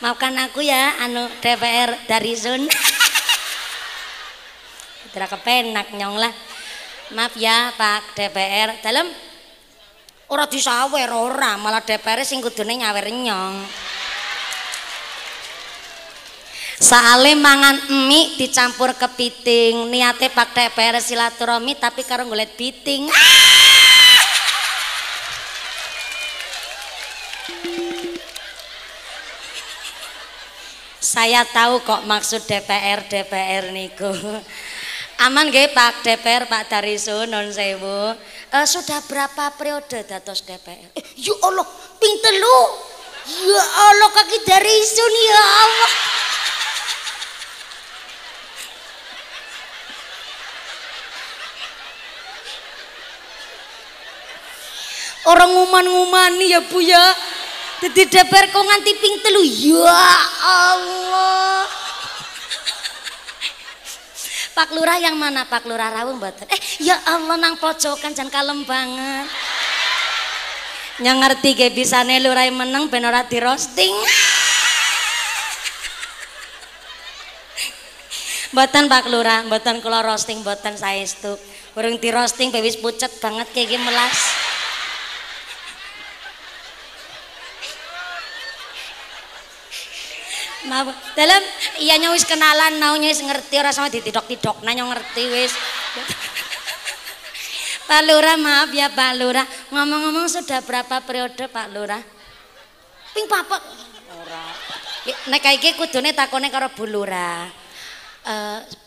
Maafkan aku ya anu DPR dari Sun. Tidak kepenak nyong lah. Maaf ya Pak DPR. Dalam ora disawer ora, malah DPR sing kudune nyawer nyong. Soale mangan mie dicampur kepiting, niate Pak DPR silaturahmi tapi karo ngolet piting. Saya tahu kok maksud DPR niku. Aman nggih Pak DPR Pak Darisun non sewu. Sudah berapa periode dados DPR? Ya Allah, ping 3. Ya Allah kaki Darisun ya Allah. Orang nguman-ngumani ya Bu ya. Jadi DPR kok nganti ping 3. Ya Allah. Pak Lurah yang mana Pak Lurah rawuh mboten? Ya Allah nang pojokan jan kalem banget. Nyang ngerti ge bisane lurah meneng ben ora di roasting. Mboten Pak Lurah, mboten kula roasting mboten saestu. Urung di roasting wis pucet banget kayak melas. Nah, dalam iya wis kenalan, naunya wis ngerti ora sama ditidok-tidok, nanya ngerti wis. Pak Lurah maaf ya Pak Lurah. Ngomong-ngomong sudah berapa periode Pak Lurah? Ping papat. Ora. Nek iki kudune takone karo Bu Lurah.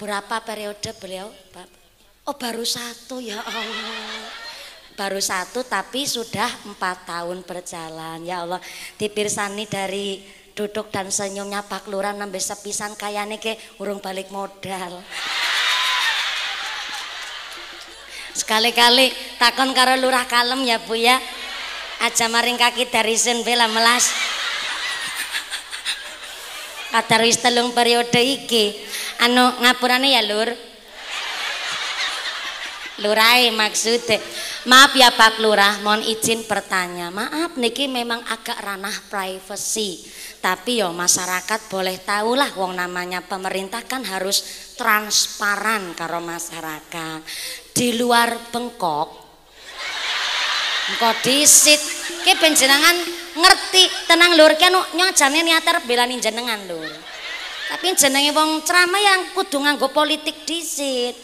Berapa periode beliau, Pak? Oh baru 1 ya Allah. Baru 1 tapi sudah 4 tahun berjalan. Ya Allah, dipirsani dari duduk dan senyumnya Pak Lurah nambah sepisan kayane ke urung balik modal. Sekali-kali takon karo lurah kalem ya Bu ya. Aja maring kaki Darisun bela melas. Kadar wis 3 periode iki. Anu ngapurane ya Lur. Lurai maksudnya. Maaf ya Pak Lurah, mohon izin bertanya. Maaf niki memang agak ranah privasi. Tapi yo masyarakat boleh tahu lah wong namanya pemerintah kan harus transparan karo masyarakat. Di luar bengkok engko disit ki panjenengan ngerti tenang Lur ki anu nyajane niate arep belani jenengan Lur. Tapi jenenge wong ceramah yang kudu nganggo politik disit.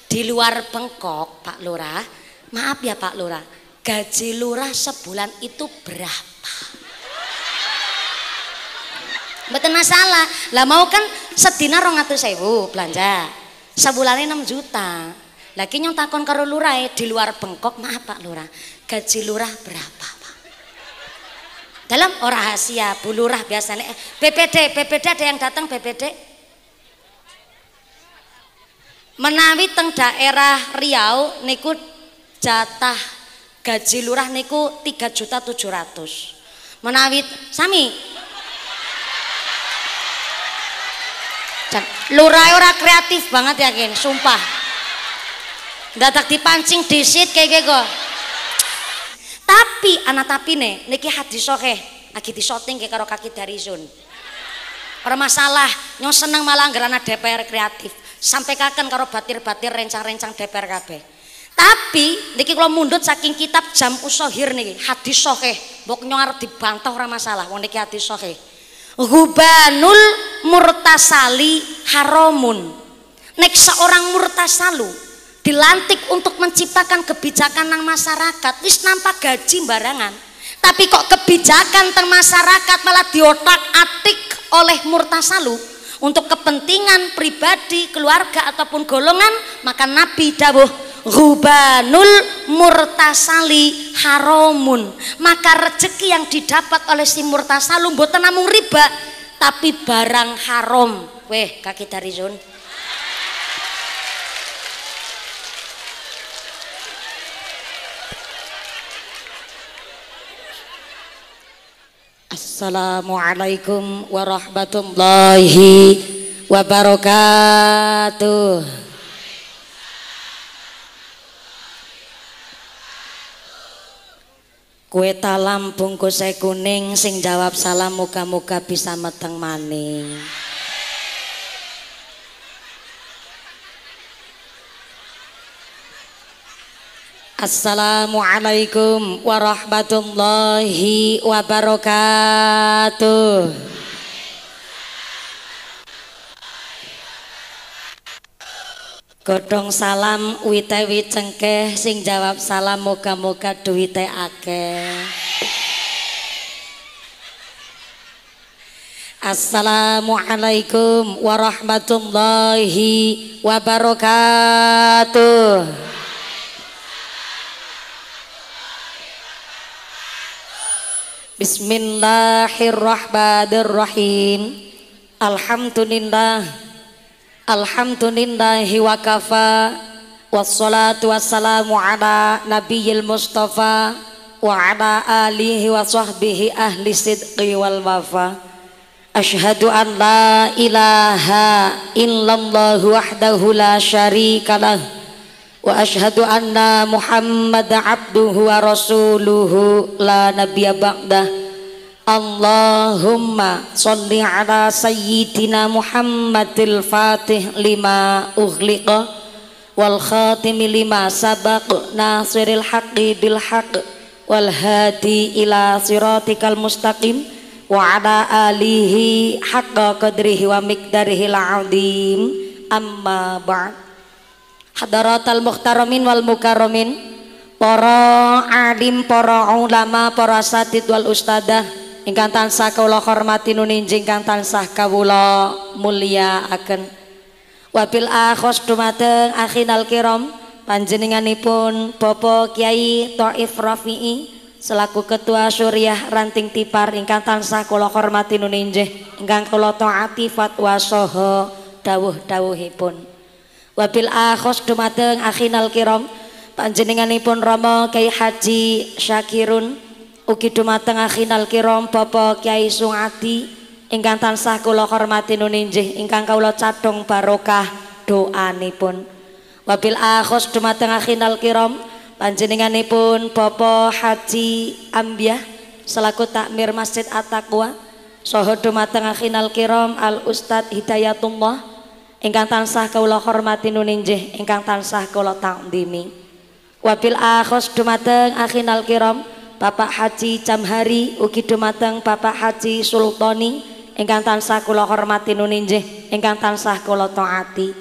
Di luar bengkok Pak Lurah, maaf ya Pak Lurah, gaji Lurah sebulan itu berapa? Mboten masalah. Lah mau kan sedina 200.000 belanja. Sebulannya 6 juta. Lagi nyong takon karo Lurah di luar bengkok, maaf Pak Lurah, gaji Lurah berapa Pak? Dalam ora rahasia, Bu Lurah biasanya BPD ada yang datang BPD? Menawi teng daerah Riau niku jatah gaji Lurah niku 3.700.000. Menawi sami Lurah ora kreatif banget yakin, sumpah. Dadak dipancing disit kayak gitu. Tapi anak tapi niki hadis sahih lagi disoting kayak karo kaki Darisun. Ora masalah, nyong seneng malah ngerana DPR kreatif. Sampai kaken karo batir-batir rencang-rencang DPR kabeh. Tapi niki kula mundut saking kitab Jam'us Shahir niki hadis sahih. Mbok nyong arep dibantah ora masalah, wong niki hadis sahih. Ghubanul murtasali haramun. Nek seorang murtasalu dilantik untuk menciptakan kebijakan nang masyarakat wis nampak gaji barangan, tapi kok kebijakan teng masyarakat malah diotak-atik oleh murtasalu untuk kepentingan pribadi, keluarga ataupun golongan, maka Nabi dawuh ghubanul murtasali haramun. Maka rezeki yang didapat oleh si murtasalu mboten namung riba tapi barang haram. Weh kaki Darisun. Assalamualaikum warahmatullahi wabarakatuh. Kue talam bungkus kuning sing jawab salam muga-muga bisa meteng maning. Assalamualaikum warahmatullahi wabarakatuh. Godhong salam witewi cengkeh sing jawab salam moga-moga duwite akeh. Assalamualaikum warahmatullahi wabarakatuh. Bismillahirrahmanirrahim. Alhamdulillahi wa kafa, wassalatu wassalamu ala nabiyil mustafa wa ala alihi wa sahbihi ahli sidqi wal wafa. Ashhadu an la ilaha illallah wahdahu la syarikalah wa ashhadu anna Muhammad abduhu wa rasuluhu la nabiyya ba'dah. Allahumma sholli ala sayyidina Muhammadil fatih lima ughliqa wal khatimi lima sabaq nasiril haqqi bil haqq wal hadi ila siratikal mustaqim wa ala alihi haqqa qadrihi wa miqdarihil azim. Amma ba'd. Hadaratal muhtaramin wal mukarramin, para alim, para ulama, para asatidz wal ustadzah ingkang tansah kawula hormati nuninjing ingkang tansah kawula mulyakaken. Wabil akhos dumateng akhinal kiram panjenenganipun Bapak Kiai Thaif Rafi'i selaku Ketua Syuriah Ranting Tipar ingkang tansah kula hormati nuninjih ingkang kula taati fatwa saha dawuh-dawuhipun. Wabil akhos dumateng akhinal kiram panjenenganipun Rama Kiai Haji Syakirun ugi dumateng akhinal kiram Bapak Kiai Sungadi ingkang tansah kula hormati nuninjih ingkang kawula cadhong barokah doanipun. Wabil akhos dumateng akhinal kiram panjenenganipun Bapak Haji Ambiah selaku takmir Masjid At-Taqwa saha dumateng akhinal kiram Al Ustadz Hidayatullah ingkang tansah kawula hormati nuninjih ingkang tansah kula takdimi. Wabil akhos dumateng akhinal kiram Bapak Haji Jamhari ugi dumateng Bapak Haji Sultani ingkang tansah kula hormati nuninjih ingkang tansah kula taati.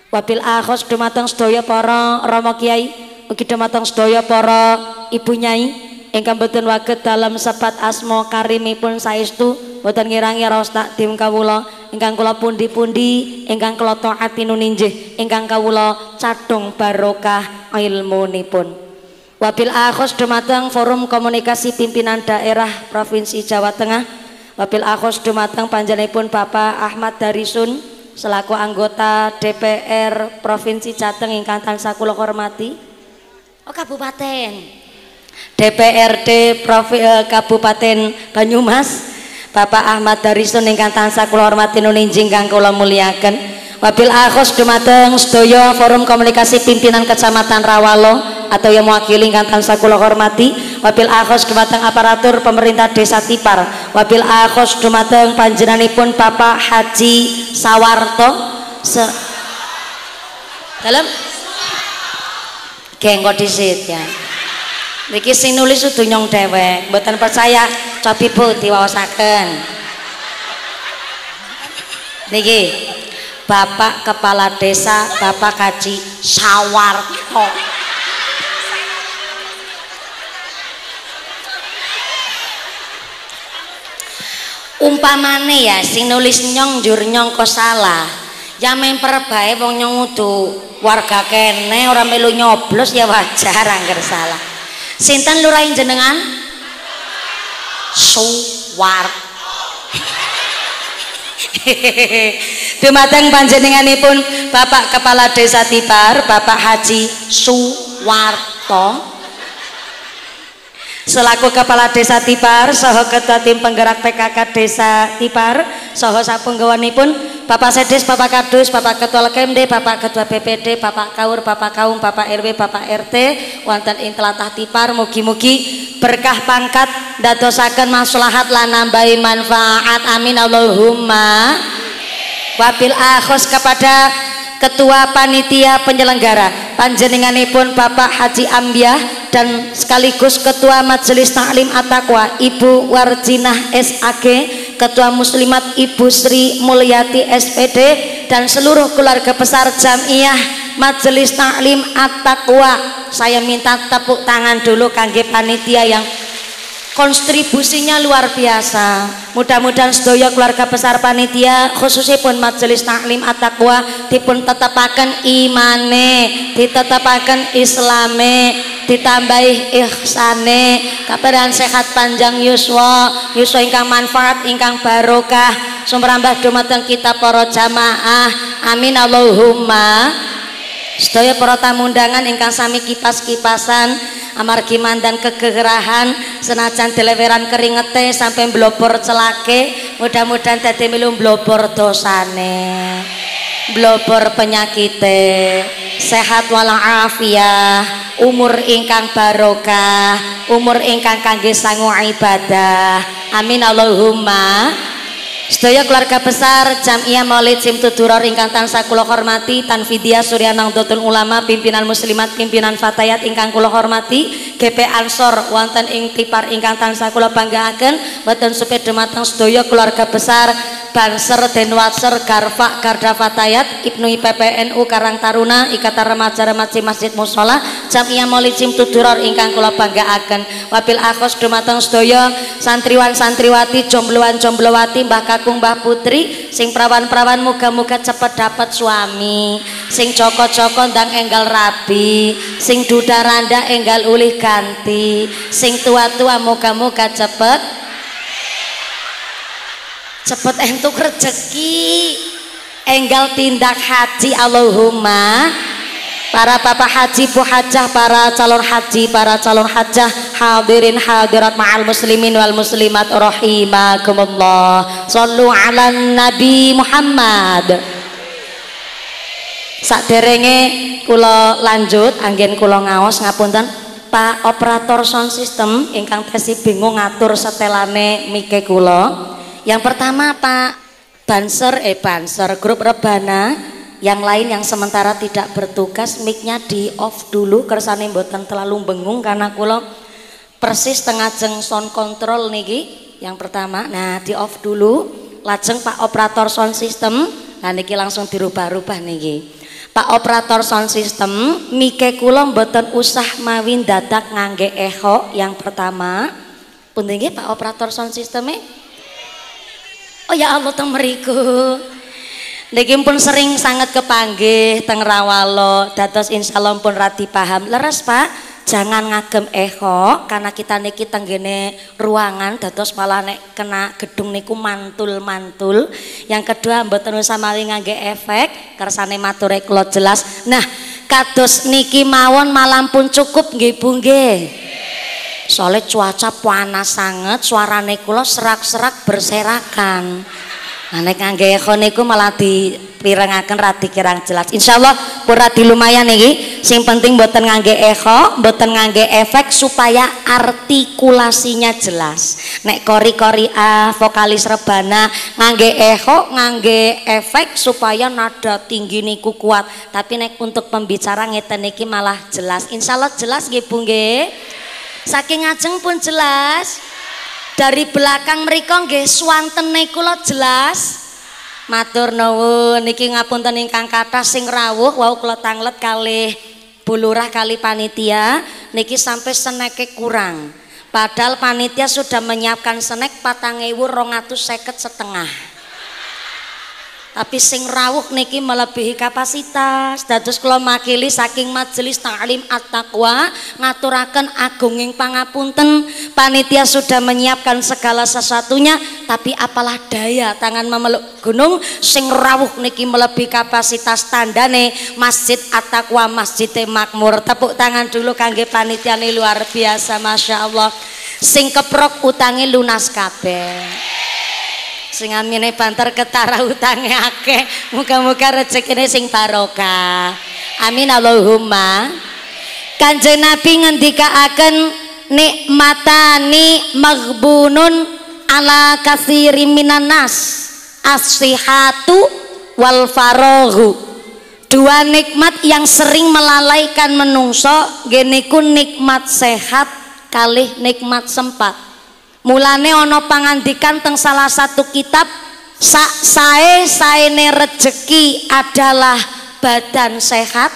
Wabil akhos dumateng sedaya para rama kiai ugi dumateng sedaya para ibu nyai ingkang boten waget dalam sebat asma karimipun saestu boten ngirangi raos takdim kawula ingkang kula pundi-pundi ingkang kula taati nuninjih ingkang kawula cadhong barokah ilmunipun. Wabil akhos dumateng Forum Komunikasi Pimpinan Daerah Provinsi Jawa Tengah. Wabil akhos dumateng panjenenganipun Bapak Ahmad Darisun selaku anggota DPR Provinsi Jateng ingkang tansah kula hormati. Kabupaten DPRD Kabupaten Banyumas Bapak Ahmad Darisun ingkang tansah kula hormati nuninjing ingkang kula muliaken. Wabil akhos dumateng sedaya Forum Komunikasi Pimpinan Kecamatan Rawalo atau yang mewakili ingkang tansah kula hormati. Wabil akhos dumateng aparatur pemerintah Desa Tipar. Wabil akhos dumateng panjenenganipun Bapak Haji Sawarto dalam genggo disit ya. Niki sing nulis kudu nyong dhewek, mboten percaya cobi Bu diwaosaken. Niki Bapak Kepala Desa Bapak Haji Sawarto. Umpamane ya sing nulis nyong njur nyong kok salah. Ya memper bae wong nyong udu warga kene ora melu nyoblos ya wajar angger salah. Sinten lurahe jenengan? Suwarto. Dumateng panjenenganipun Bapak Kepala Desa Tipar Bapak Haji Suwarto Selaku Kepala Desa Tipar saha Ketua Tim Penggerak PKK Desa Tipar saha sapunggawanipun Bapak Sedes, Bapak Kadus, Bapak Ketua Lekemde, Bapak Ketua BPD, Bapak Kaur, Bapak Kaum, Bapak RW, Bapak RT wonten ing tlatah Tipar, mugi-mugi berkah pangkat dadosaken maslahat lan nambahi manfaat, amin Allahumma. Wabil akhos kepada Ketua Panitia Penyelenggara panjenenganipun Bapak Haji Ambiah dan sekaligus Ketua Majelis Taklim At-Taqwa Ibu Warjinah SAG, Ketua Muslimat Ibu Sri Mulyati SPD dan seluruh keluarga besar Jamiah Majelis Taklim At-Taqwa. Saya minta tepuk tangan dulu kangge panitia yang kontribusinya luar biasa. Mudah-mudahan sedaya keluarga besar panitia khususnya pun Majelis Taklim At-Taqwa dipun tetepaken imane, ditetepaken islame, ditambahi ihsane, kabaran sehat panjang yuswa ingkang manfaat ingkang barokah sumrambah dumateng kita para jamaah, amin Allahumma. Sedaya para tamu undangan ingkang sami kipas-kipasan amargi mandan kegerahan senajan deleweran keringete sampai blobor celake, mudah-mudahan dadi milu blobor dosane, blobor penyakite, sehat walafiat, umur ingkang barokah, umur ingkang kangge sangu ibadah, amin Allahumma. Sedaya keluarga besar Jamiah Maulid Simtuduror ingkang tansah kula hormati, Tanfidiyah Surya Nahdlatul Ulama, pimpinan muslimat, pimpinan fatayat ingkang kula hormati, GP Ansor wonten ing Tipar ingkang tansah kula banggaaken, boten supe dumateng sedaya keluarga besar Banser Denwatser Garfa Garda Fatayat Ibnu IPPNU Karang Taruna Ikatan Remaja-Remaja Masjid Mushola Jamiah Maulid Simtuduror ingkang kula banggaaken. Wabil akhos dumateng sedaya santriwan santriwati, jombloan jomblowati, Mbah Kakung Mbah Putri sing prawan-prawan muga-muga cepet dapat suami, sing joko-joko ndang enggal rabi, sing duda randa enggal ulih ganti, sing tua-tua muga-muga cepet entuk rezeki, enggal tindak haji Allahumma. Para bapak haji, bu hajah, para calon haji, para calon hajah, hadirin hadirat ma'al muslimin wal muslimat rahimakumullah. Shallu ala Nabi Muhammad. Saderenge kula lanjut anggen kula ngaos ngapunten Pak operator sound system ingkang tesi bingung ngatur setelane mike kula. Yang pertama Pak Banser grup Rebana, yang lain yang sementara tidak bertugas mic-nya di off dulu kersane mboten terlalu bengung karena kula persis tengah jeng sound control niki. Yang pertama nah di off dulu, lajeng Pak operator sound system, nah niki langsung dirubah-rubah niki. Pak operator sound system mike kula mboten usah mawi dadak ngangge echo. Yang pertama pun nggih Pak operator sound system-e. Oh ya Allah teng mriku. Niki pun sering sangat kepanggih teng Rawalo, dados insyaallah pun radi paham. Leres Pak, jangan ngagem echo karena kita niki tenggene ruangan dados malah nek kena gedung niku mantul-mantul. Yang kedua mboten usah mawi ngangge efek, kersane mature kula jelas. Nah, kados niki mawon malam pun cukup nggih Bu nggih. Soalnya cuaca panas sangat, suarane kula serak-serak berserakan. Nah nek ngangge echo niku malah dipirengaken radi kirang jelas. Insyaallah pun radi lumayan iki. Sing penting mboten ngangge echo, mboten ngangge efek supaya artikulasinya jelas. Nek kori-kori vokalis Rebana ngangge echo, ngangge efek supaya nada tinggi niku kuat. Tapi nek untuk pembicara ngeten niki malah jelas. Insyaallah jelas nggih Bu nggih. Saking ngajeng pun jelas. Dari belakang mriko nggih swantene kula jelas. Matur nuwun niki ngapunten ingkang kathah sing rawuh wau kula tanglet kalih Bu Lurah kali panitia niki sampai seneke kurang. Padahal panitia sudah menyiapkan snack 4.250 setengah. Tapi sing rawuh niki melebihi kapasitas. Dados kula makili saking Majelis Taklim At-Taqwa ngaturaken agunging pangapunten. Panitia sudah menyiapkan segala sesuatunya, tapi apalah daya tangan memeluk gunung. Sing rawuh niki melebihi kapasitas, tandane Masjid At-Taqwa Masjid Makmur. Tepuk tangan dulu kangge panitia luar biasa, masya Allah. Sing keprok utange lunas kabeh. Sing amine banter ketara utange akeh, muga-muga rezekine sing barokah. Amin Allahumma. Kanjeng Nabi ngendikaaken nikmatani maghbunun ala katsiri minan nas, as-sihhatu wal faraghu. Dua nikmat yang sering melalaikan menungso geniku nikmat sehat kalih nikmat sempat. Mulane ana pangandikan teng salah satu kitab, sak saene rejeki adalah badan sehat,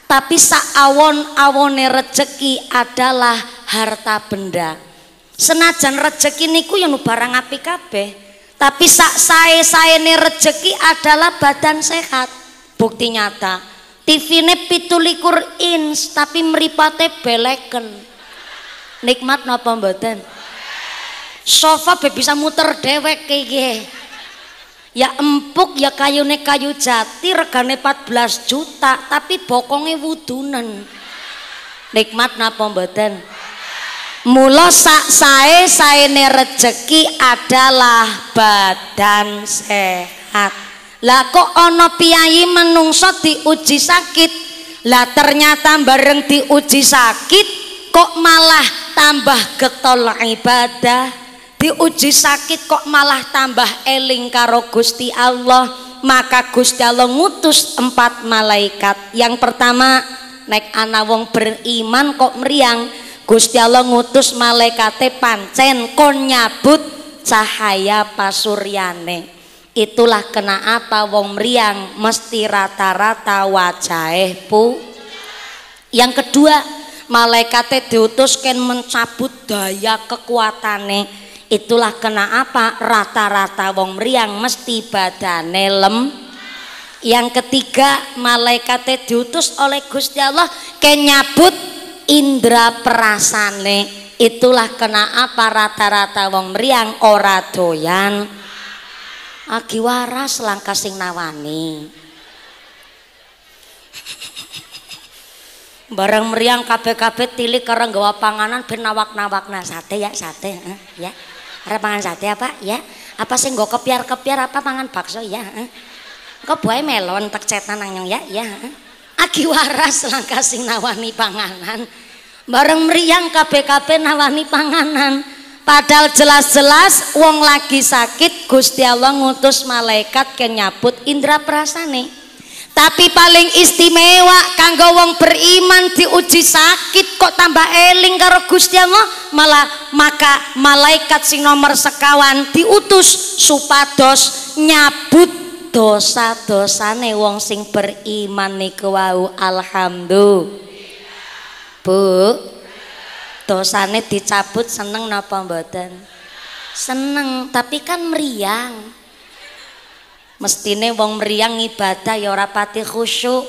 tapi sak awon-awone rejeki adalah harta benda. Senajan rejeki niku yang barang apik kabeh, tapi sak saene rejeki adalah badan sehat. Bukti nyata, TV-ne 17 inch tapi mripate beleken. Nikmat napa mboten? Sofa be bisa muter dewek iki. Ya empuk ya kayune kayu jati regane 14 juta tapi bokonge wudunen. Nikmat napa mboten? Mula sak saene rejeki adalah badan sehat. Lah kok ana piyayi menungso diuji sakit, lah ternyata bareng diuji sakit kok malah tambah getol ibadah. Diuji sakit kok malah tambah eling karo Gusti Allah. Maka Gusti Allah ngutus 4 malaikat. Yang pertama, nek ana wong beriman kok meriang, Gusti Allah ngutus malaikate pancen kon nyabut cahaya pasuryane. Itulah kenapa wong meriang mesti rata-rata wajahe pu. Yang kedua, malaikate diutus ken mencabut daya kekuatane. Itulah kenapa rata-rata wong meriang mesti badane lem. Yang ketiga, malaikate diutus oleh Gusti Allah ken nyabut indra perasane. Itulah kenapa rata-rata wong meriang ora doyan agi waras langkah sing nawani. Bareng meriang kabeh-kabeh tilik karo nggawa panganan ben nawak-nawakna sate ya sate ya. Arep mangan sate apa ya? Apa sing nggo kepiar-kepiar apa mangan bakso ya? Kok buahe melon tek cetan nang ya ya. Agi waras langkah sing nawani panganan. Bareng meriang kabeh-kabeh nawani panganan. Padahal jelas-jelas wong lagi sakit Gusti Allah ngutus malaikat ke nyabut indra perasane. Tapi paling istimewa kanggo wong beriman diuji sakit kok tambah eling karo Gusti Allah, maka malaikat sing nomor sekawan diutus supados nyabut dosa-dosane wong sing beriman niku wau. Alhamdulillah. Bu, dosane dicabut seneng napa mboten? Seneng, tapi kan meriang. Mestine wong meriang ibadah ya ora pati khusyuk.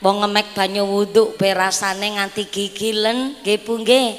Wong ngemek banyu wudhu berasane nganti gigilen nggih Bu nggih.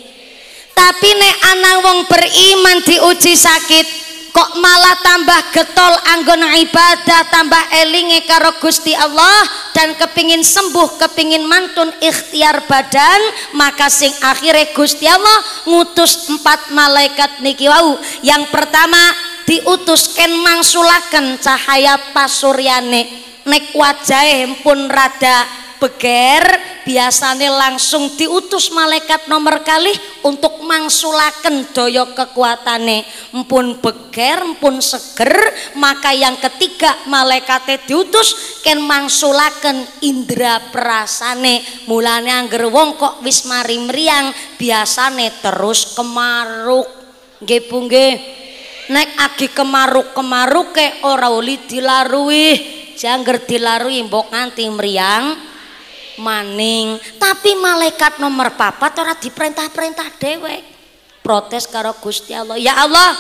Tapi nek ana wong beriman diuji sakit kok malah tambah getol anggon ibadah, tambah elinge karo Gusti Allah dan kepingin sembuh, kepingin mantun ikhtiar badan, maka sing akhire Gusti Allah ngutus 4 malaikat niki wau. Yang pertama diutus ken mangsulaken cahaya pasuryane. Nek wajahe pun rada beger biasane langsung diutus malaikat nomor kalih untuk mangsulaken daya kekuatane. Empun beger empun seger, maka yang ketiga malaikate diutus ken mangsulaken indra perasane. Mulane angger wong kok wis mari meriang biasane terus kemaruk nggih Bu nggih. Nek agi kemaruk-kemaruke ora uli dilarui, jangger dilarui mbok nganti meriang maning. Tapi malaikat nomor 4 ora diperintah-perintah dhewek. Protes karo Gusti Allah. Ya Allah,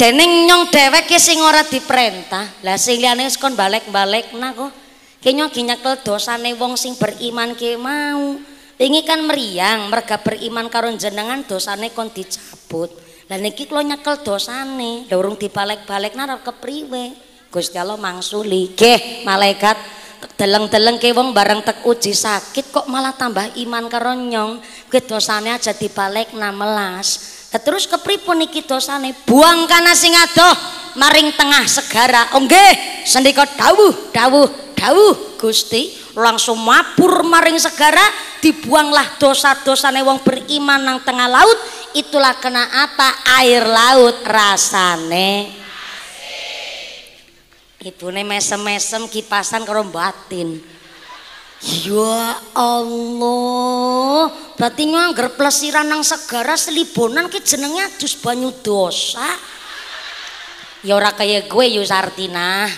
dening nyong dhewek ki sing ora diperintah. Lah sing liyane wis kon balik-balikna kok. Ki nyong gi nyekel dosane wong sing beriman ki mau. Wingi kan meriang merga beriman karo jenengan dosane kon dicabut. Lah niki kula nyekel dosane, lha urung dibalik-balik nara kepriwe. Gusti Allah mangsuli, "Nggih, malaikat deleng-deleng ke wong bareng tek uji sakit kok malah tambah iman karo nyong, kuwi dosane aja dibalik 16. Terus kepripun iki dosane? Buang kana sing adoh maring tengah segara. Oh nggih, sendika dawuh Gusti, langsung mabur maring segara, dibuanglah dosa-dosane wong beriman nang tengah laut. Itulah kena apa? Air laut rasane ibune mesem-mesem kipasan karo batin. Ya Allah, berarti ngangger plesiran nang segara selibonan ki jenenge adus banyu dosa. Ya ora kaya gue Yusartina.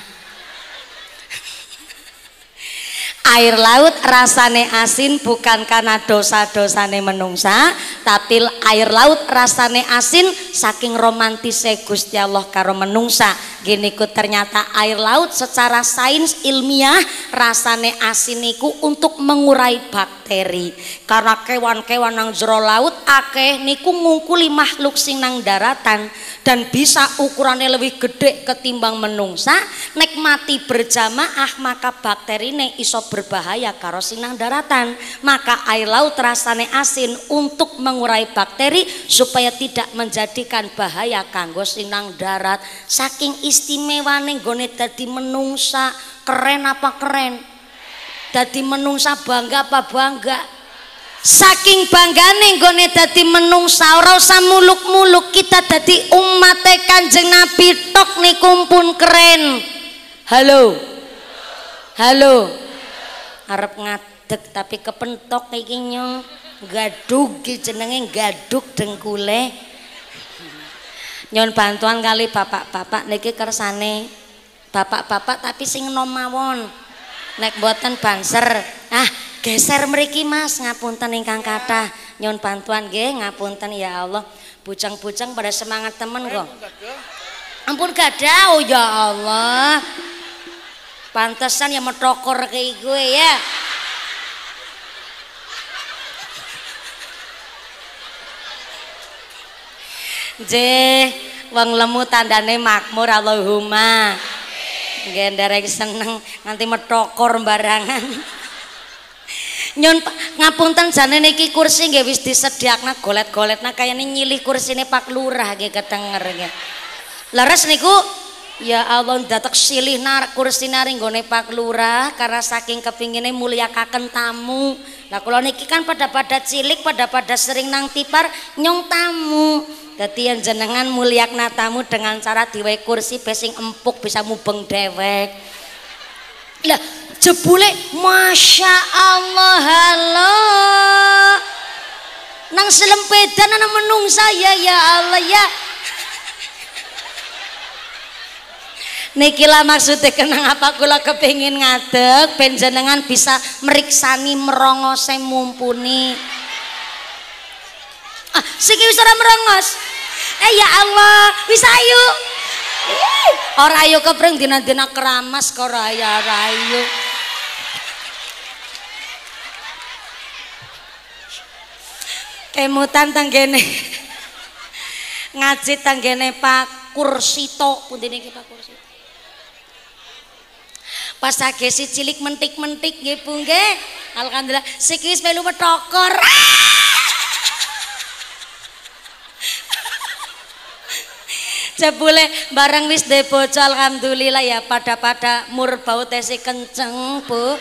Air laut rasane asin bukan karena dosa-dosane menungsa, tapi air laut rasane asin saking romantisnya Gusti Allah karo menungsa. Gini ku ternyata air laut secara sains ilmiah rasane asin niku untuk mengurai bakteri. Karena kewan-kewan nang jero laut akeh niku ngungkuli makhluk sing nang daratan dan bisa ukurannya lebih gede ketimbang menungsa. Nek mati berjamaah maka bakterine iso berbahaya karo sing nang daratan. Maka air laut rasane asin untuk mengurai bakteri supaya tidak menjadikan bahaya kanggo sing nang darat. Saking istimewane nggone dadi menungsa. Keren apa keren? Dadi menungsa bangga apa bangga? Saking banggane nggone dadi menungsa ora usah muluk-muluk, kita dadi umate Kanjeng Nabi tok niku pun keren. Halo arep ngadeg tapi kepentok iki nyong. Gadug ki jenenge gadug dengkule. Nyon bantuan kali bapak-bapak niki kersane bapak-bapak tapi sing enom mawon. Nek mboten banser. Geser mriki Mas, ngapunten ingkang kathah. Nyon bantuan nggih, ngapunten ya Allah. Bujang-bujang pada semangat temen kok. Ampun gadah, oh ya Allah. Pantesan ya metokor kayak gue ya. Wong lemu tandane makmur Allahumma. Nggih nderek seneng nganti metokor barangan. Nyon ngapunten jane niki kursi nggih wis disediakna golet-goletna kayane nyilih kursine Pak Lurah nggih ketenger nggih. Leres niku ya Allah datek silihna kursine ring nggone Pak Lurah karena saking kepingine mulyakaken tamu. Lah kula niki kan pada cilik pada sering nang tipar nyong tamu. Dadi yen jenengan mulyakna tamu dengan cara diwehi kursi besing empuk bisa mubeng dewek. Lah jebule Masya Allah halo nang selempedan ana menungsa ya Allah ya. Niki lah maksudnya kenang apa kula kepengin ngadeg ben jenengan bisa meriksani merongose mumpuni. Siki wis ora merongos. Ya Allah, wis ayu. Ora ayu kepreng dina-dina keramas kok ora ayu. Kemutan tanggene. Ngaji tanggene Pak Kursito, pundi niki Pak Kursito. Pas agesi cilik mentik-mentik nggih Bu nggih. Alhamdulillah siki wis melu metokor. Jebule bareng wis de bojo alhamdulillah ya pada mur bau tesi kenceng Bu.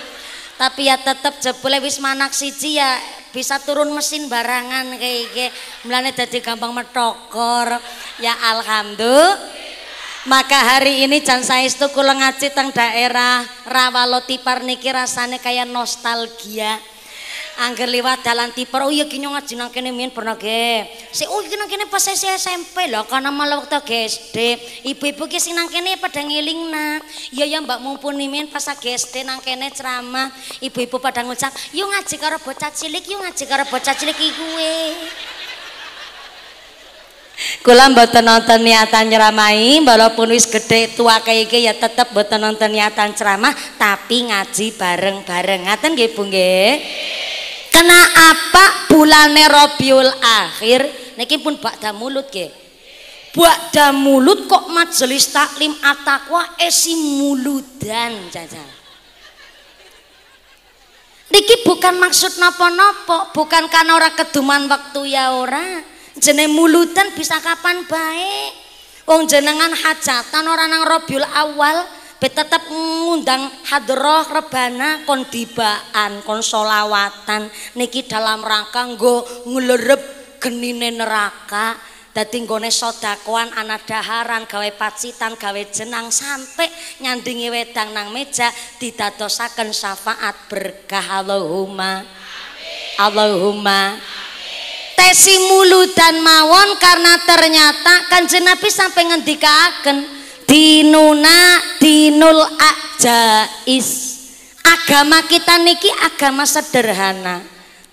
Tapi ya tetep jebule wis manak siji ya bisa turun mesin barangan kayak iki. Mulane dadi gampang metokor. Ya alhamdulillah. Maka hari ini jan saestu kula ngaji teng daerah Rawalo Tipar niki rasane kayak nostalgia. Angger liwat dalan Tipar, oh iya gini ngaji nang kene mien pernah ge. Oh iki nang kene pas saya SMP lho, karena malah waktu SD. Ibu-ibu ki sing nang kene pada ngelingna. Iya ya Mbak mumpuni mien pas SD nang kene ceramah. Ibu-ibu pada ngucap, "Yuk ngaji karo bocah cilik, yuk ngaji karo bocah cilik iki kuwe." Kula mboten nonton niatan nyeramahi, walaupun wis gede tua kayak iki ya tetep mboten nonton niatan ceramah, tapi ngaji bareng-bareng. Ngaten nggih Bu nggih. Kena apa bulane Rabiul Akhir niki pun bakda mulut nggih. Bakda mulut kok majelis taklim at-taqwa esi muludan jajal. Niki bukan maksud napa-napa, bukan karena ora keduman waktu ya ora. Jeneng muludan bisa kapan baik. Wong jenengan hajatan ora nang Rabiul Awal, be tetep ngundang hadroh rebana kon dibaan, kon solawatan. Niki dalam rangka nggo nglerep genine neraka. Dadi nggone sodakoan anak daharan gawe pacitan gawe jenang sampai nyandingi wedang nang meja didadosaken syafaat berkah. Allahumma amin. Allahumma amin. Tesi muludan mawon karena ternyata Kanjeng Nabi sampai ngendikaken dinuna dinul ajais. Agama kita niki agama sederhana,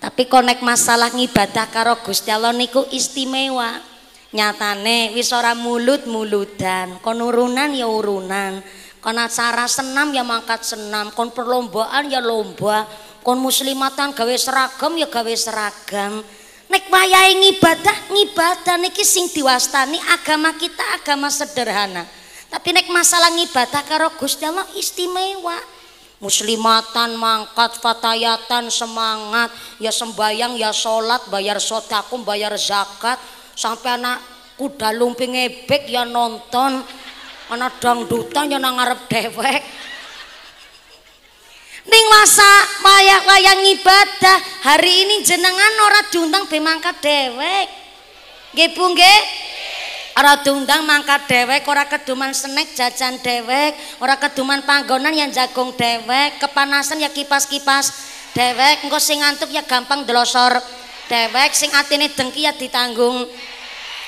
tapi konek masalah ngibadah karo Gusti Allah niku istimewa. Nyatane wis ora mulut-muludan, kon urunan ya urunan, kon acara senam ya mangkat senam, kon perlombaan ya lomba, kon muslimatan gawe seragam ya gawe seragam. Nek wayahe ngibadah niki sing diwastani agama kita agama sederhana. Tapi nek masalah ngibadah karo Gusti Allah istimewa. Muslimatan mangkat fatayatan semangat ya sembayang ya salat bayar sedekah bayar zakat. Sampai anak kuda lumping ebek ya nonton, anak dangdutan ya nang ngarep dewek. Ning masa wayang ibadah hari ini jenengan ora diundang be mangkat dewek. Nggih Bu nggih? Ora diundang mangkat dewek, ora keduman snack jajan dewek, ora keduman panggonan yang jagung dewek, kepanasan ya kipas-kipas dewek, engko sing ngantuk ya gampang delosor dewek, sing atine dengki ya ditanggung.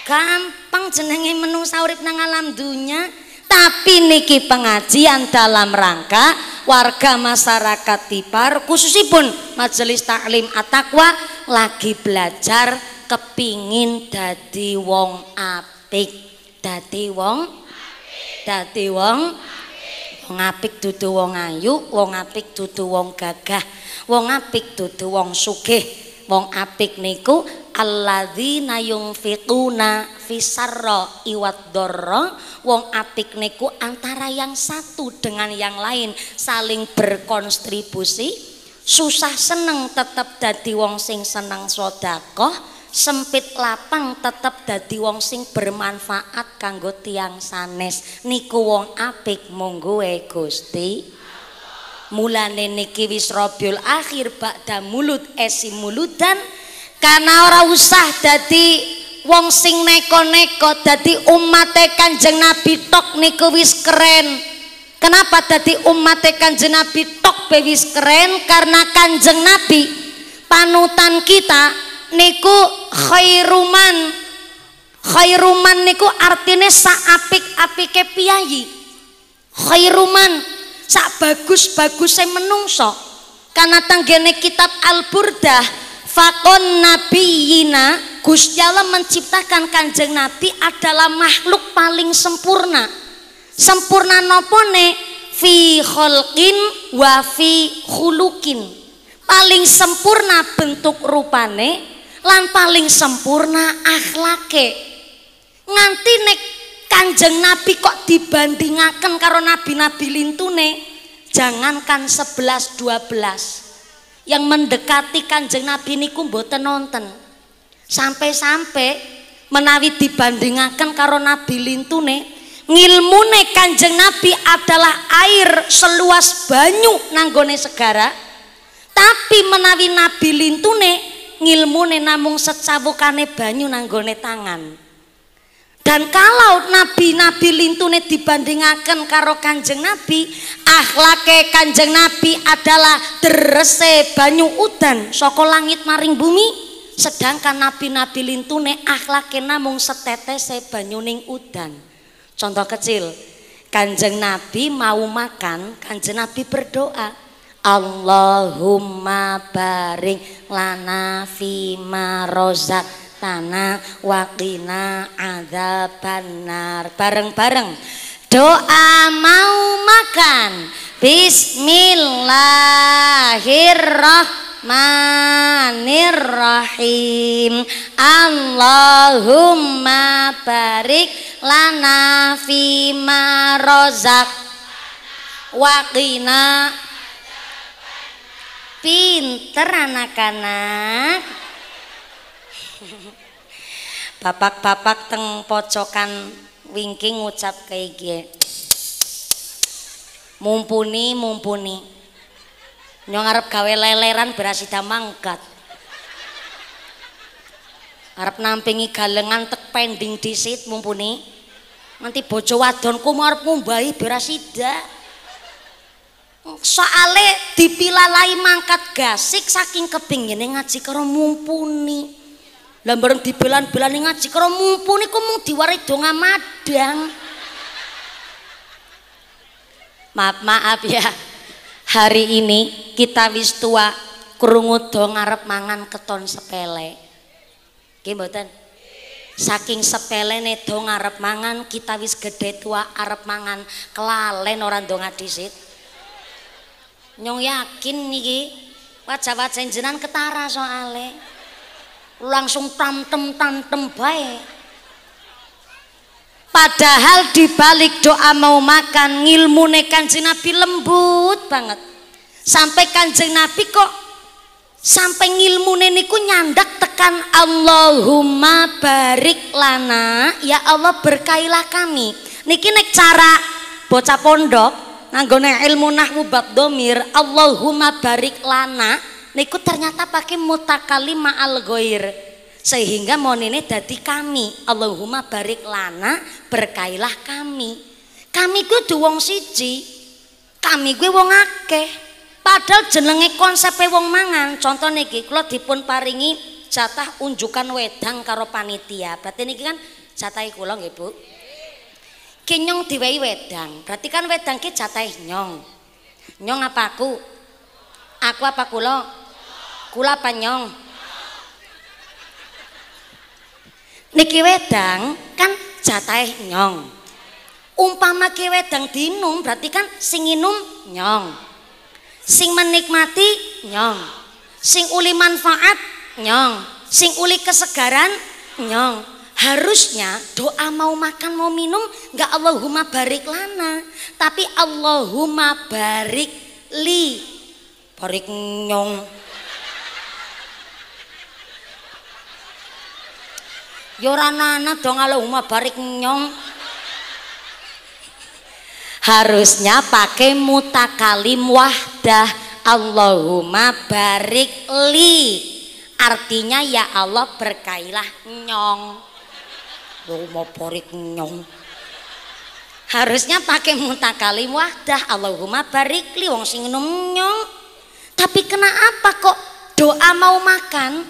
Gampang jenenge menungsa urip nang alam dunya. Tapi niki pengajian dalam rangka warga masyarakat Tipar khususipun Majelis Taklim At-Taqwa lagi belajar kepingin dadi wong apik. Dadi wong apik dudu wong ayu, wong apik dudu wong gagah, wong apik dudu wong sugih. Wong apik niku alladzina yunfiquna fisarra iwad dharra. Wong apik niku antara yang satu dengan yang lain saling berkontribusi. Susah seneng tetep dadi wong sing seneng sedekah, sempit lapang tetep dadi wong sing bermanfaat kanggo tiyang sanes. Niku wong apik monggo Gusti. Mulane niki wis Rabiul Akhir ba'da mulud esi muludan, karena ora usah dadi wong sing neko-neko, dadi umate Kanjeng Nabi tok niku wis keren. Kenapa dadi umate Kanjeng Nabi tok be wis keren? Karena Kanjeng Nabi panutan kita niku khairuman niku artine saapik-apike piyayi. Khairuman sak bagus-bagusnya menungso. Karena tanggene kitab Al-Burdah fakon nabiyina, Gusti Allah menciptakan Kanjeng Nabi adalah makhluk paling sempurna. Sempurna nopone fi kholqin wa fi khuluqin. Paling sempurna bentuk rupane lan paling sempurna akhlake. Nganti nek Kanjeng Nabi kok dibandingaken karo nabi-nabi lintune, jangankan 11-12 yang mendekati Kanjeng Nabi niku mboten nonton. Sampai-sampai menawi dibandingaken karo nabi lintune, ngilmune Kanjeng Nabi adalah air seluas banyu nanggone segara. Tapi menawi nabi lintune ngilmune namung secawukane banyu nanggone tangan. Dan kalau nabi-nabi lintune dibandingaken karo Kanjeng Nabi, akhlake Kanjeng Nabi adalah derese banyu udan saka langit maring bumi, sedangkan nabi-nabi lintune akhlake namung setetese banyuning udan. Contoh kecil, Kanjeng Nabi mau makan, Kanjeng Nabi berdoa, Allahumma barik lana fima rozak tanah waqina adzabannar. Bareng-bareng doa mau makan, bismillahirrahmanirrahim, Allahumma barik lana fima rozak waqina Pinter anak-anak. Bapak-bapak teng pojokan wingking ngucap kayak gini. Mumpuni nyong arep gawe leleran berasida mangkat, arep nampingi galengan tek pending disit mumpuni nanti bojo wadonku arep ngumbahi berasida soale dipilalai mangkat gasik saking kepingine ngaji karo mumpuni. Lah bareng dibelan-belani ngaji karo mumpuni ku mung diwari donga madang. Maaf ya, hari ini kita wis tua krungu do ngarep mangan keton sepele. Nggih mboten? Saking sepelene do ngarep mangan, kita wis gede tua arep mangan kelalen ora ndonga dhisit. Nyong yakin niki wajah-wajah jenengan ketara soale. Langsung tantem bae. Padahal dibalik doa mau makan ngilmune Kanjeng Nabi lembut banget. Sampai Kanjeng Nabi kok sampai ngilmune niku nyandak tekan Allahumma barik lana, ya Allah berkailah kami. Niki nek cara bocah pondok nanggone ilmu nahwu bab domir Allahumma barik lana niku ternyata pakai mutakalim ma'al ghair, sehingga monene dadi kami. Allahumma barik lana, berkailah kami. Kami kuwi wong siji, kami kuwi wong akeh. Padahal jenenge konsepe wong mangan. Contoh niki kula dipun paringi jatah unjukan wedang karo panitia. Berarti niki kan jatahe kula nggih Bu. Ki nyong diwehi wedang. Berarti kan wedang ki jatahe nyong. Nyong apa aku? Aku apa kula? Kula apa nyong? Niki wedang kan jatahe nyong. Umpama ki wedang dinum berarti kan sing nginum nyong, sing menikmati nyong, sing uli manfaat nyong, sing uli kesegaran nyong. Harusnya doa mau makan mau minum nggak Allahumma barik lana, tapi Allahumma barik li, barik nyong. Yoranana dong Allahumma barik nyong. Harusnya pakai mutakalim wahdah Allahumma barik li, artinya ya Allah berkailah nyong. Allahumma barik nyong. Harusnya pakai mutakalim wahdah Allahumma barik li, wong sing nginum nyong. Tapi kenapa kok doa mau makan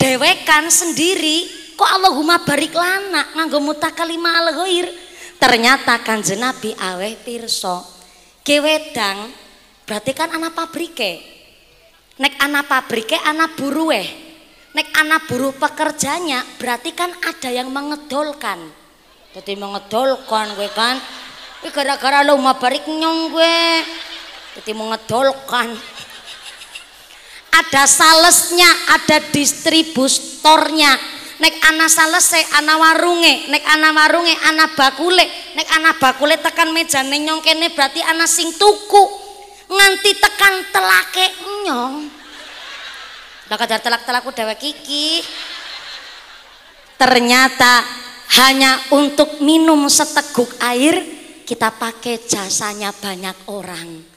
dewekan sendiri kok Allahumma barik lana nganggo mutakalima al ghair? Ternyata Kanjeng Nabi aweh pirsa ke wedang berarti kan anak pabrike. Nek anak pabrike anak buruhe. Nek anak buruh pekerjanya berarti kan ada yang mengedolkan. Jadi mengedolkan gue kan. Ini gara-gara Allahumma barik nyong gue. Jadi mengedolkan. Ada salesnya, ada distributornya. Nek ana salese ana warunge, nek ana warunge ana bakule, nek ana bakule tekan mejane nyong kene berarti ana sing tuku nganti tekan telake nyong. Lah kadar telak-telakku dewek iki. Ternyata hanya untuk minum seteguk air kita pakai jasanya banyak orang.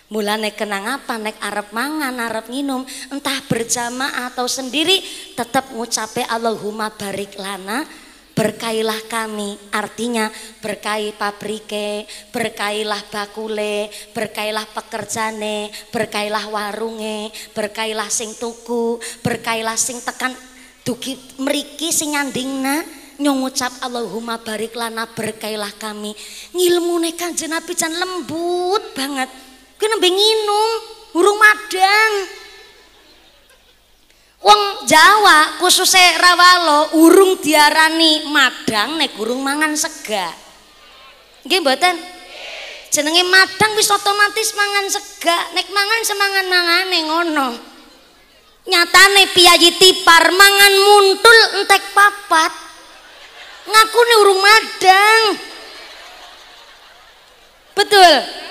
Mulane kenang apa nek arep mangan arep nginum entah berjamaah atau sendiri tetap ngucape Allahumma barik lana, berkailah kami, artinya berkahi pabrike, berkailah bakule, berkailah pekerjane, berkailah warunge, berkailah sing tuku, berkailah sing tekan dugi mriki sing nyandingna nyong ngucap Allahumma barik lana, berkailah kami. Ngilmune Kanjeng Nabi jan lembut banget. Kuwi nembe nginum urung madang. Wong Jawa khususnya Rawalo urung diarani madang nek urung mangan sega. Nggih mboten? Jenenge madang wis otomatis mangan sega, nek mangan semangan-mangane ngono. Nyatane piyayi tipar mangan muntul entek papat. Ngakune urung madang. Betul.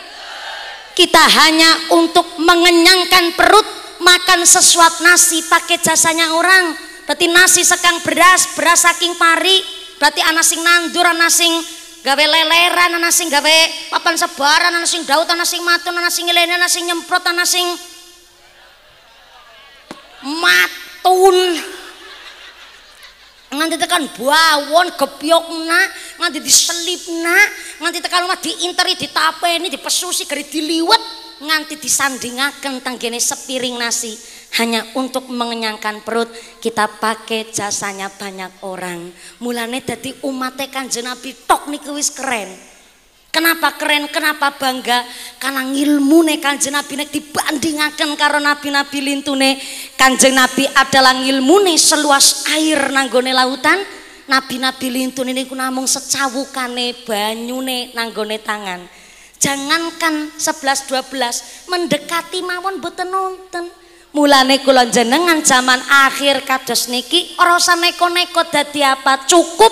Kita hanya untuk mengenyangkan perut makan sesuap nasi pakai jasanya orang. Berarti nasi sekang beras, beras saking pari. Berarti ana sing nandur, ana sing gawe leleran, ana sing gawe papan sebaran, ana sing daud, ana sing matun, ana sing ngelene, ana sing nyemprot, ana sing matun. Nganti tekan bawon gepyokna, nganti diselipna, nganti tekan omah diinteri, ditapeni, dipesusi, gari diliwet, nganti disandingaken tenggene sepiring nasi hanya untuk mengenyangkan perut. Kita pakai jasanya banyak orang. Mulane dadi umate Kanjeng Nabi tok niku wis keren. Kenapa keren? Kenapa bangga? Karena ngilmune Kanjeng Nabi nek dibandingaken karo nabi-nabi lintune, Kanjeng Nabi adalah ngilmune seluas air nanggone lautan. Nabi-nabi lintune niku namung secawukane banyune nanggone tangan. Jangankan 11-12 mendekati mawon boten nonton. Mulane kula jenengan zaman akhir kados niki ora usah neko-neko dadi apa, cukup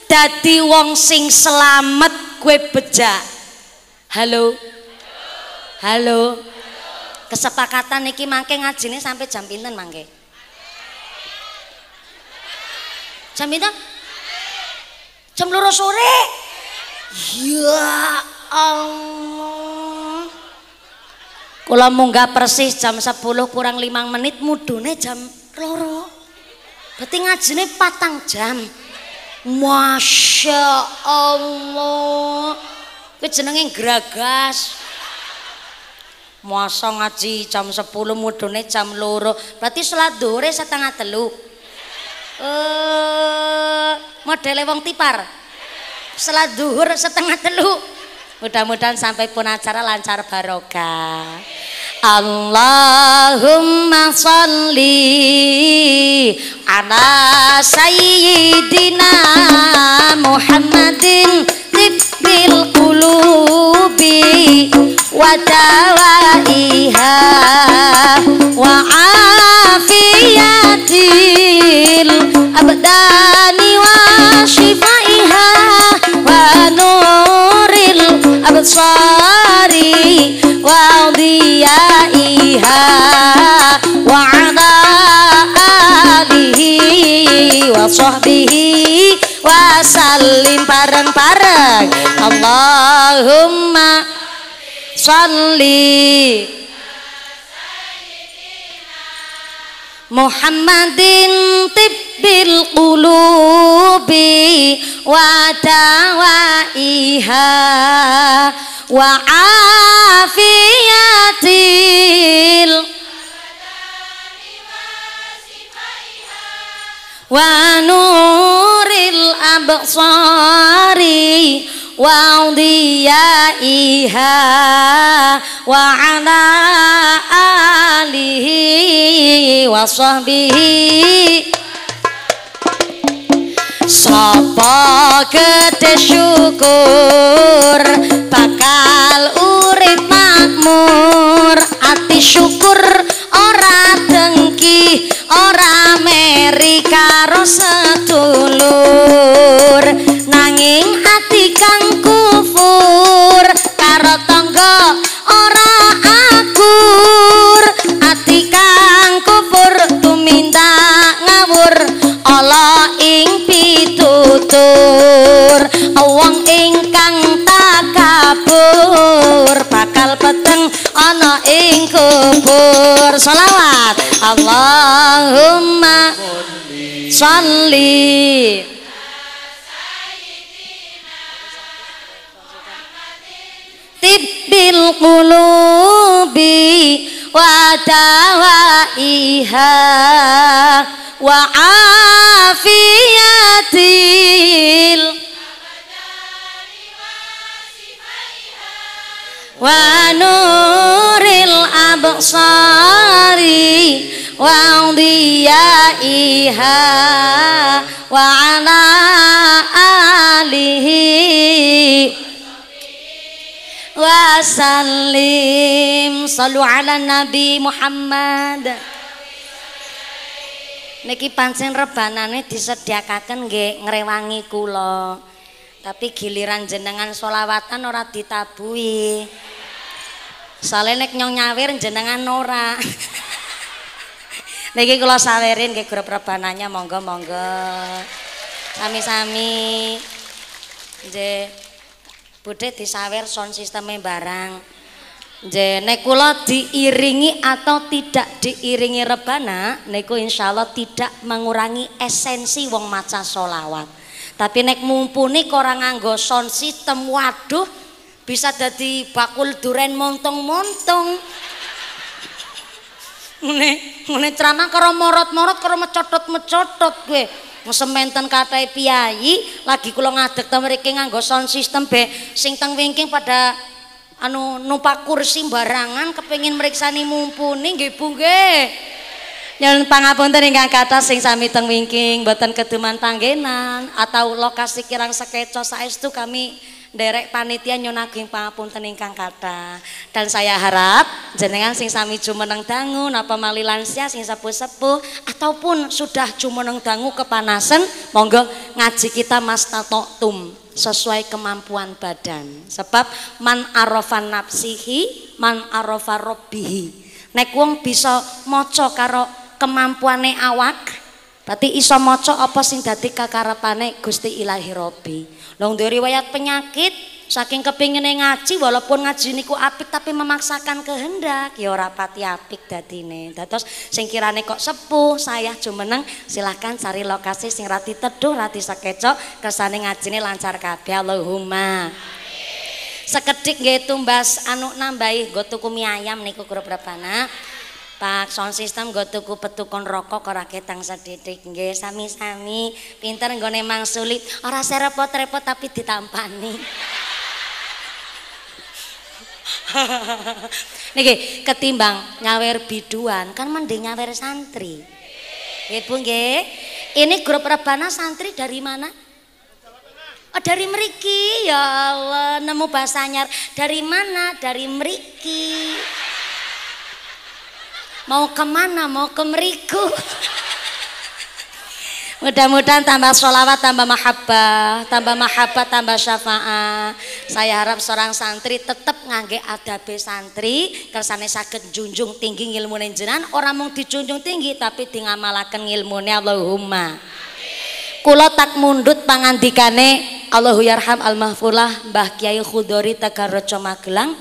dadi wong sing selamat gue beja. Halo. Halo. Kesepakatan niki mangke ngajine sampai jam pinten mangke? Jam pinten? Jam 2 sore. Ya Allah. Kula munggah persis jam 10 kurang 5 menit, mudune jam 2. Berarti ngajine 4 jam. Masya Allah. Kuwi jenenge gragas. Masa ngaji jam 10 mudune jam 2. Berarti salat zuhur 2:30. Modele wong tipar. Salat zuhur 2:30. Mudah-mudahan sampai pun acara lancar barokah. Allahumma sholli ala sayyidina Muhammadin tibbil qulubi wa dawaiha wa afiyatil abdani wa shifaiha wa nuril absari wa diyaiha wa ala alihi wa sahbihi wa sallim bareng-bareng. Allahumma sholli Muhammadin tibbil qulubi wa dawaiha wa afiyatil wa nuril absari wa diyaiha wa ala alihi wa sahbihi. Sapa gede syukur bakal urip makmur, ati syukur ora dengki ora meri karo sedulur, nanging ati kang kufur karo tangga ora akur, ati kang kufur tumindak ngawur ala ing pitutur, wong ingkang takabur bakal peteng ana ing kubur. Sholawat Allahumma sholli tibbil qulubi wa dawaiha wa afiyatil wa nuril absari wa diyaiha wa ala alihi wa sallim. Sallu ala Nabi Muhammad. Niki pancen rebanane disediakaken nggih ngrewangi kula. Tapi giliran jenengan sholawatan ora ditabui. Soale nek nyong nyawir jenengan ora. Niki kula sawerin nggih grup rebananya monggo-monggo. Sami-sami. Nggih. Budhe disawer sound sisteme barang. Nggih, nek kula diiringi atau tidak diiringi rebana niku insyaallah tidak mengurangi esensi wong maca sholawat. Tapi nek mumpuni ora nganggo sound system, waduh bisa dadi bakul duren montong-montong. Ngene ceramah karo morot-morot karo mecotot-mecotot kowe. Sementen kathah piyai lagi kula ngadeg ta mriki nganggo sound system be sing teng wingking pada numpak kursi barangan kepengin mriksani mumpuni nggih Bu nggih. Nyuwun pangapunten ingkang kathah sing sami teng wingking mboten keduman panggenan atau lokasi kirang sekeco saestu kami derek panitia nyuwun ageng pangapunten ingkang kathah. Dan saya harap jenengan sing sami jumeneng dangu napa malih lansia sing sepuh-sepuh ataupun sudah jumeneng dangu kepanasan monggo ngaji kita mastata'tum sesuai kemampuan badan. Sebab man arafan nafsihi man arafa rabbihi. Nek wong bisa maca karo kemampuane awak berarti iso maca apa sing dadi kakarepane Gusti Ilahi Robbi. Long duwe riwayat penyakit saking kepingine ngaji walaupun ngaji niku apik tapi memaksakan kehendak ya ora pati apik dadine. Dados sing kirane kok sepuh saya jumeneng silahkan cari lokasi sing rati teduh rati sekecok kersane ngajine lancar kabeh Allahumma. Sekedhik nggih tumbas nambahi nggo tuku mie ayam niku grup rebana. Pak sound system nggo tuku petukon rokok ora ketang sedidik nggih sami-sami pinter nggone mangsuli ora serepot-repot tapi ditampani. Niki ketimbang nyawer biduan kan mending nyawer santri. Nggih Bu nggih. Ini grup rebana santri dari mana? Oh, dari mriki. Ya Allah, nemu bahasa anyar. Dari mana? Dari mriki. Mau kemana? Mau ke mriku. Mudah-mudahan tambah sholawat, tambah mahabbah, tambah syafaat. Saya harap seorang santri tetap ngangge adabe santri, kersane saged junjung tinggi ngilmune jenengan, ora mung dijunjung tinggi tapi dingamalaken ngilmune Allahumma. Kula tak mundut pangandikane Allahu yarham al-mahfulah Mbah Kiai Khudori Tegarrejo Magelang,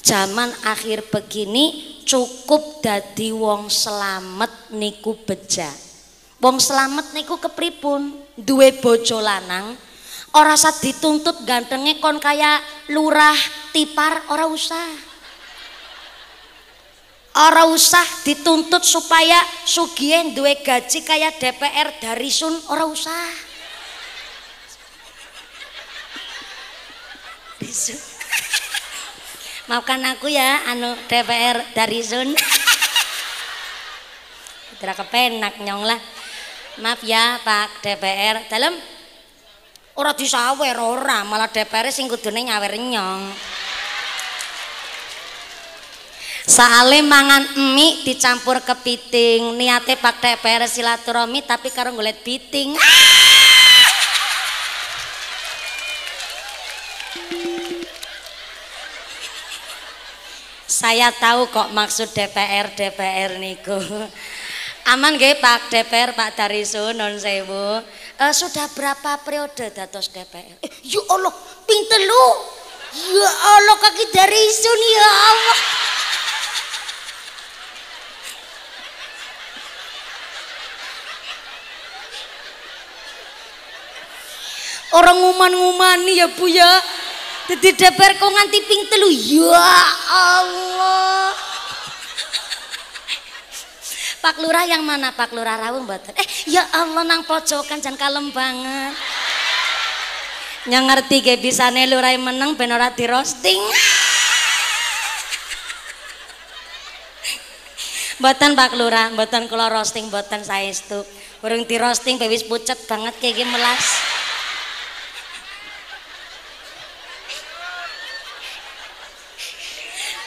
zaman akhir begini cukup dadi wong selamet niku beja. Wong selamet niku kepripun? Duwe bojo lanang, ora usah dituntut gantenge kon kaya lurah tipar, ora usah. Ora usah dituntut supaya sugih duwe gaji kaya DPR Darisun, ora usah. Maafkan aku ya DPR Darisun. Tidak kepenak nyong lah. Maaf ya Pak DPR, dalam ora disawer ora, malah DPR sing kudune nyawer nyong. Saale mangan mie dicampur kepiting, niate Pak DPR silaturahmi tapi karo golek piting. Saya tahu kok maksud DPR niku. Aman nggih Pak DPR Pak Darisun non sewu. Sudah berapa periode dados DPR? Ya Allah, ping 3. Ya Allah kaki Darisun ya Allah. Orang nguman-ngumani ya Bu ya. Jadi DPR kok nganti ping 3. Ya Allah. Pak Lurah yang mana? Pak Lurah Rawung mboten. Ya Allah nang pojokan jan kalem banget. Nyang ngerti ge bisane lurah meneng ben ora di roasting. Mboten Pak Lurah, mboten kula roasting mboten saestu. Urung di roasting wis pucet banget kayak iki melas.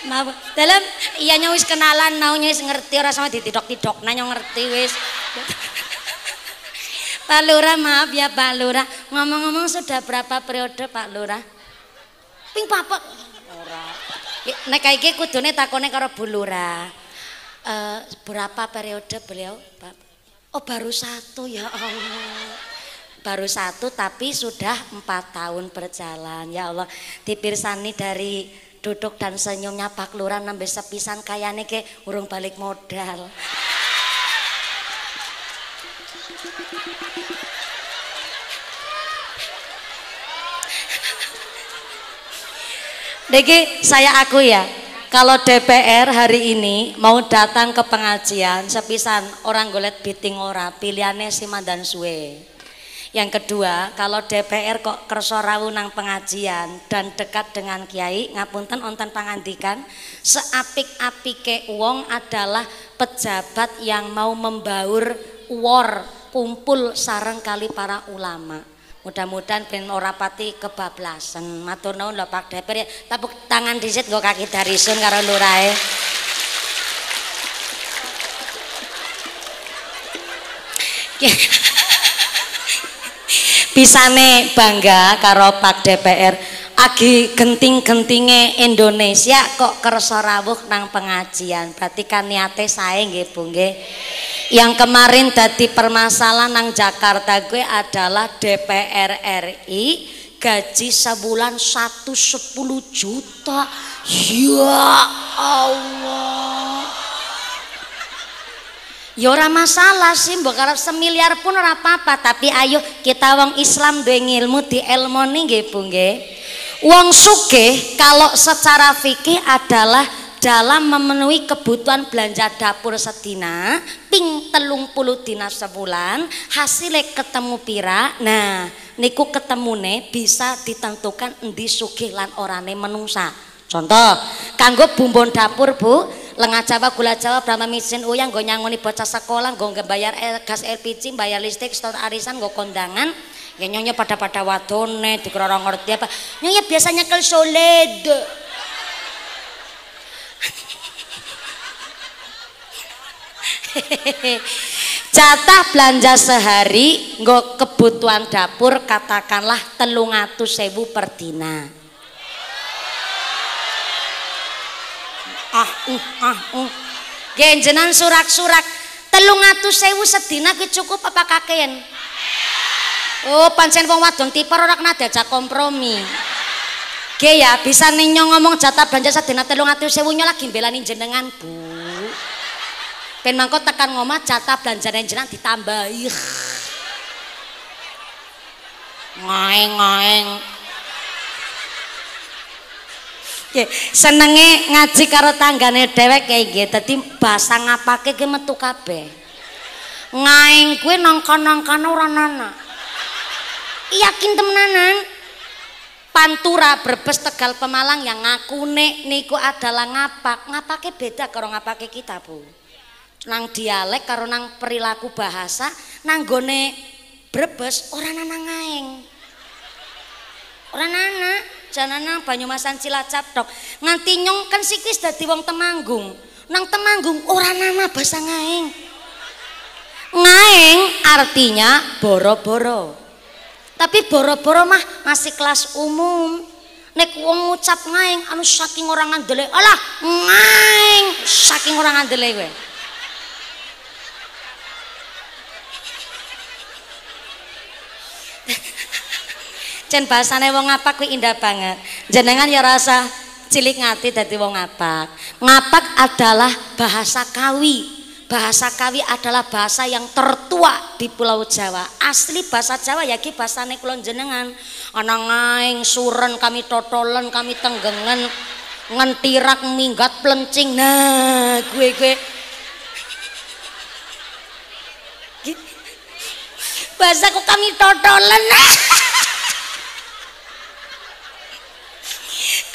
Maaf, dalam iya wis kenalan, naunya wis ngerti ora sama ditidok-tidok, nanya ngerti wis. Pak Lurah, maaf ya Pak Lurah. Ngomong-ngomong sudah berapa periode Pak Lurah? Ping papat. Ora. Nek iki kudune takone karo Bu Lurah. Berapa periode beliau, Pak? Oh baru 1 ya Allah. Baru 1 tapi sudah 4 tahun berjalan. Ya Allah, dipirsani dari duduk dan senyumnya Pak Lurah nembe sepisan kayane ke urung balik modal. Niki saya aku ya, kalau DPR hari ini mau datang ke pengajian sepisan orang golet biting ora, pilihannya si mandan suwe. Yang kedua, kalau DPR kok kerso rawuh nang pengajian dan dekat dengan kiai, ngapunten onten pangandikan, seapik-apike wong adalah pejabat yang mau membaur war kumpul sareng kali para ulama. Mudah-mudahan ben ora pati kebablasan. Matur nuwun lho Pak DPR, tepuk tangan dhisik nggo kaki darisun karo lurahe. Bisane bangga karo Pak DPR. Agi genting-gentinge Indonesia kok kersa rawuh nang pengajian. Berarti kan niate sae nggih Bu nggih. Yang kemarin dadi permasalahan nang Jakarta gue adalah DPR RI gaji sebulan 110 juta. Ya Allah. Ya ora masalah sih, mbok arep semiliar pun ora apa-apa, tapi ayo kita wong Islam duwe ilmu dielmoni nggih Bu nggih. Wong sugih kalau secara fikih adalah dalam memenuhi kebutuhan belanja dapur sedina ping 30 dina sebulan hasilnya ketemu pira. Nah niku ketemune bisa ditentukan endi sugih lan orane menungsa. Contoh kanggo bumbon dapur Bu, lengah Jawa, gula Jawa, brama micin uyang nggo nyangoni bocah sekolah, nggo bayar gas LPG, bayar listrik, store arisan, nggo kondangan. Ya nyonya pada wadone dikerorong ngerti apa. Nyonya biasanya kel solid. Jatah belanja sehari nggo kebutuhan dapur katakanlah 300.000 per dina. Genjenan surak-surak 300.000 sedina kuwi cukup apa kakean? Oh pancen wong wadon tiper ora kena diajak kompromi. Ge ya bisa ninyo ngomong jatah belanja sedina 300.000 nyo lagi belani jenengan Bu. Ben mangko tekan ngomah jatah belanjane jenengan ditambahi. Ngaeng-ngaeng. Senenge ngaji karo tanggane dhewek kayak gitu, dadi bahasa ngapake ki metu kabeh. Ngaeng kuwi nangka-nangkane ora nana. Yakin temenanan. Pantura Brebes Tegal Pemalang yang ngakune niku adalah ngapak. Ngapake beda karo ngapake kita Bu. Nang dialek karo nang perilaku bahasa nang gone Brebes ora nana ngaeng. Ora nana. Janana Banyumasan Cilacap tok nganti nyong kan sikis dadi wong Temanggung. Nang Temanggung ora nama basa ngaeng. Ngaeng artinya boro-boro. Tapi boro-boro mah masih kelas umum. Nek wong ngucap ngaeng anu saking orang ngandele. Alah, ngaeng saking orang ngandele kowe. Jen bahasane wong ngapak kuwi indah banget. Jenengan ya rasa cilik ngati dadi wong ngapak. Ngapak adalah bahasa Kawi. Bahasa Kawi adalah bahasa yang tertua di Pulau Jawa. Asli bahasa Jawa ya ki bahasane kula jenengan. Ana ngaeng, suren, kami totolen, kami tenggengen, ngentirak, minggat, plencing. Nah, gue bahasaku kami totolen.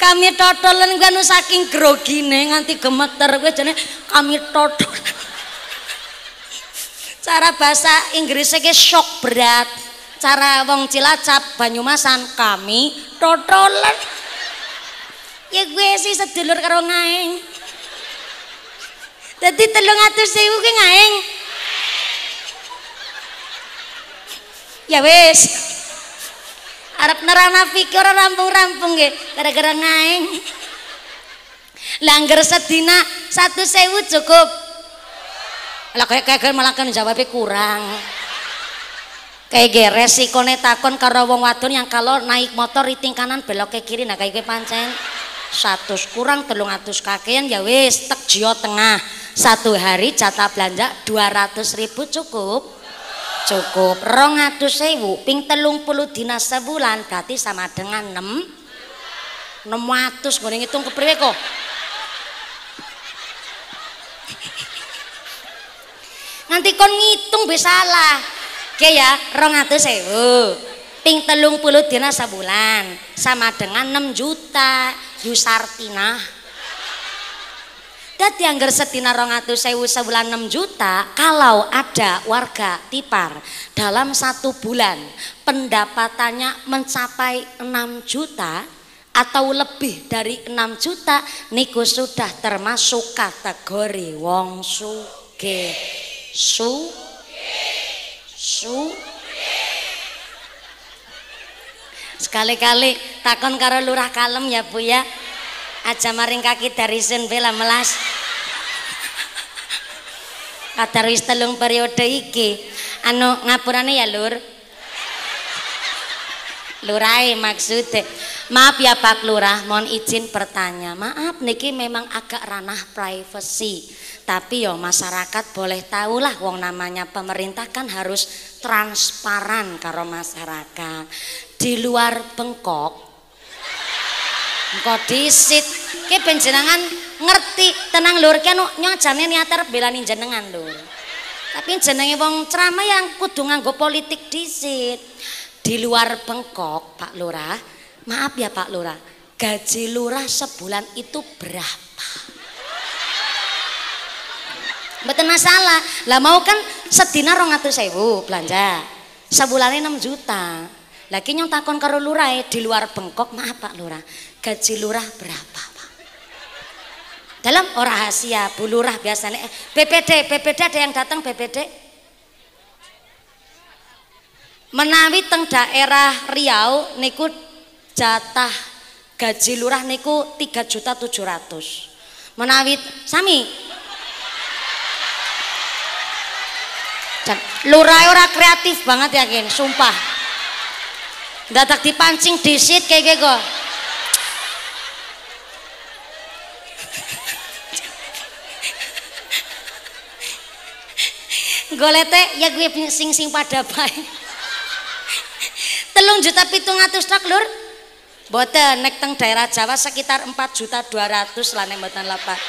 Kami totolen kan saking grogine nganti gemeter kowe jane kami totol. Cara bahasa Inggrisnya ki shock berat. Cara wong Cilacap Banyumasan kami totolen. Ya gue sih sedulur karo ngaeng. Dadi 300.000 ki ngaeng. Ya wis. Arep nerana pikir ora rampung-rampung nggih gara-gara ngaeng. Langgar sedina 1.000 cukup. Lah kayak malah kan jawabnya kurang. Kayak resikone takon karo wong wadon yang kalau naik motor riting kanan belok ke kiri, nah kayak pancen 100 kurang 300 kakean ya wis tek Jawa Tengah. Satu hari jatah belanja 200.000 cukup? Cukup. 200.000 ping 30 dina sebulan berarti sama dengan 600. Gue ngitung kepriwe kok. Nanti kon ngitung bisa salah. Oke ya, 200.000 ping 30 dina sebulan sama dengan 6 juta. Yusartina. Dadi anggar sedina 200.000 sebulan 6 juta, kalau ada warga Tipar dalam 1 bulan pendapatannya mencapai 6 juta atau lebih dari 6 juta, niku sudah termasuk kategori wong sugih. Sekali-kali takon karo lurah kalem ya Bu ya. Aja maring kaki dari sen bela melas. Kadar wis 3 periode iki. Anu ngapurane ya Lur. Lurahe maksudnya. Maaf ya Pak Lurah, mohon izin bertanya. Maaf niki memang agak ranah privasi. Tapi yo masyarakat boleh tahu lah, wong namanya pemerintah kan harus transparan karo masyarakat. Di luar bengkok engko disit ki panjenengan ngerti tenang Lur ki anu nyajane niater belani jenengan Lur. Tapi jenenge wong ceramah yang kudu nganggo politik disit. Di luar bengkok Pak Lurah, maaf ya Pak Lurah, gaji Lurah sebulan itu berapa? Mboten masalah. Lah mau kan sedina 200.000 belanja. Sebulannya 6 juta. Lagi nyong takon karo Lurah di luar bengkok, maaf Pak Lurah, gaji Lurah berapa Pak? Dalam rahasia Bu Lurah biasanya BPD ada yang datang BPD? Menawi teng daerah Riau niku jatah gaji Lurah niku 3.700.000. Menawi sami Lurah ora kreatif banget yakin, sumpah. Dadak dipancing disit kayak gitu. Golete ya gue sing pada baik. 3.700.000 truk Lur. Boten nek teng daerah Jawa sekitar 4.200.000 lah nek mboten lapak.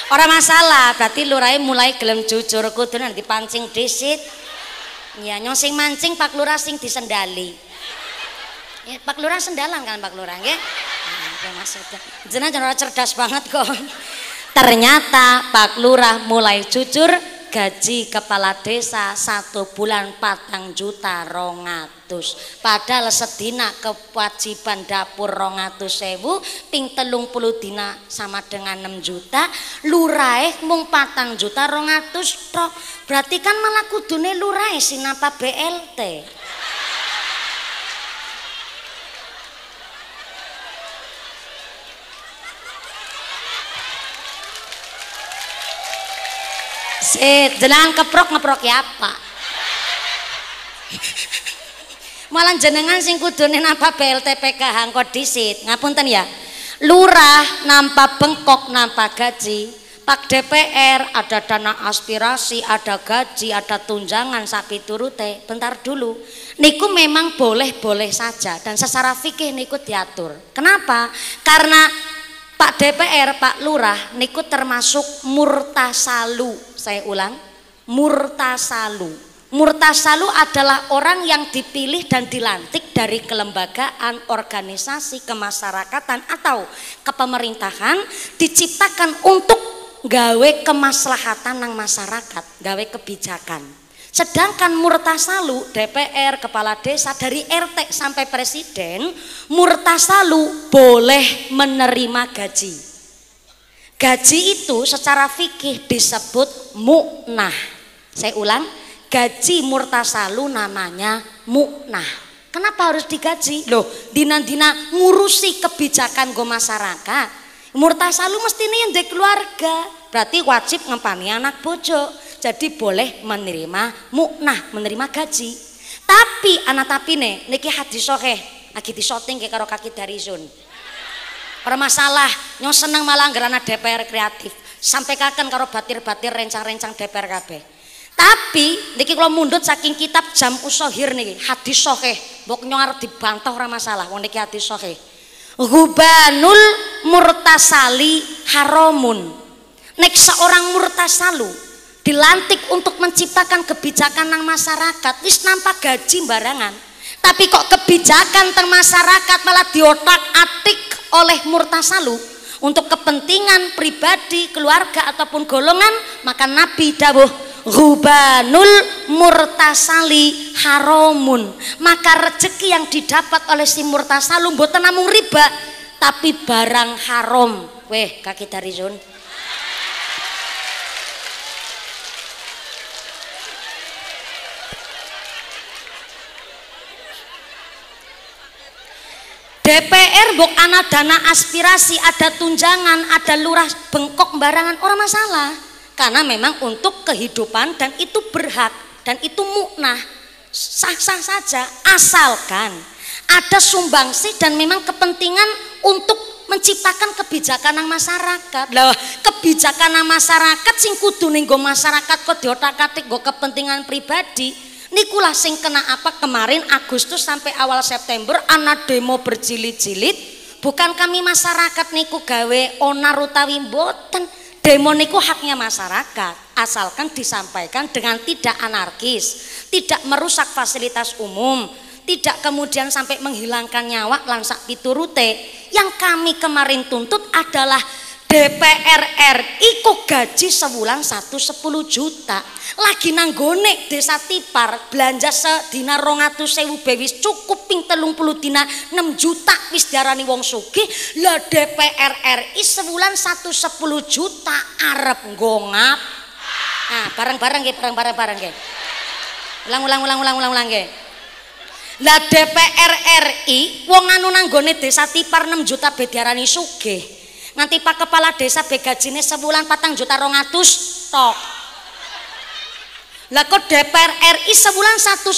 Ora masalah, berarti Lurah mulai gelem jujur kudu nanti pancing disit. Ya nyong sing mancing Pak Lurah sing disendali. Ya, Pak Lurah sendalan kan Pak Lurah nggih? Nah, maksudnya jenengan cerdas banget kok. Ternyata Pak Lurah mulai jujur gaji kepala desa 1 bulan 4.200.000. Padahal sedina kewajiban dapur 200.000 ping 30 dina sama dengan 6 juta. Lurahe mung 4.200.000 tok. Berarti kan malah kudune lurahe sinapa BLT. Jenengan ngeprok ya apa? Malah jenengan sing kudune nampa BLT PKH engko disit. Ngapunten ya. Lurah nampa bengkok nampa gaji. Pak DPR ada dana aspirasi, ada gaji, ada tunjangan sapi turute. Bentar dulu. Niku memang boleh-boleh saja dan secara fikih niku diatur. Kenapa? Karena Pak DPR, Pak Lurah niku termasuk murtasalu. Saya ulang, murtasalu. Murtasalu adalah orang yang dipilih dan dilantik dari kelembagaan, organisasi, kemasyarakatan atau kepemerintahan, diciptakan untuk gawe kemaslahatan nang masyarakat, gawe kebijakan. Sedangkan murtasalu DPR, kepala desa dari RT sampai presiden, murtasalu boleh menerima gaji. Gaji itu secara fikih disebut mu'nah. Saya ulang, gaji murtasalu namanya mu'nah. Kenapa harus digaji? Loh, dina-dina ngurusi kebijakan go masyarakat. Murtasalu mestine yang ndek keluarga, berarti wajib ngempani anak bojo. Jadi boleh menerima muknah, menerima gaji. Tapi anak tapine niki hadis sahih, lagi di syuting ke karo Kaki Darizun. Ora masalah, nyong seneng malah ngerana DPR kreatif. Sampai kaken karo batir-batir rencang-rencang DPR kabeh. Tapi niki kalau mundut saking kitab Jam'us Shahir niki hadis sahih, mbok nyong arep dibantah ora masalah, wong niki hadis sahih. Ghubanul murtasali haramun. Nek seorang murtasalu dilantik untuk menciptakan kebijakan nang masyarakat, wis nampak gaji barangan. Tapi kok kebijakan teng masyarakat malah diotak-atik oleh murtasalu untuk kepentingan pribadi, keluarga ataupun golongan, maka Nabi dawuh ghubanul murtasali haramun. Maka rezeki yang didapat oleh si murtasalu mboten namung riba, tapi barang haram. Weh, Kaki Darizun. DPR buk ana dana aspirasi, ada tunjangan, ada lurah bengkok barangan, orang masalah. Karena memang untuk kehidupan dan itu berhak dan itu muknah, sah-sah saja asalkan ada sumbangsi dan memang kepentingan untuk menciptakan kebijakan nang masyarakat. Lah kebijakan nang masyarakat sing kudu ning nggo masyarakat kok diotak-atik nggo kepentingan pribadi. Nikulah sing kena apa kemarin Agustus sampai awal September ana demo berjilid-jilid. Bukan kami masyarakat niku gawe onar utawi mboten. Demo niku haknya masyarakat, asalkan disampaikan dengan tidak anarkis, tidak merusak fasilitas umum, tidak kemudian sampai menghilangkan nyawa lan sak piturute. Yang kami kemarin tuntut adalah DPR RI kok gaji sebulan 110 juta. Lagi nanggone desa Tipar belanja sedina 200.000 wis cukup ping 30 dina 6 juta wis diarani wong sugih. Lah DPR RI sebulan 110 juta arep nggongap. Nah, bareng-bareng nggih, bareng-bareng nggih. Ulang nggih. Lah DPR RI wong anu nanggone desa Tipar 6 juta be diarani sugih. Nanti Pak Kepala Desa be gajine sebulan 4 juta 200 tok. Lah kok DPR RI sebulan 110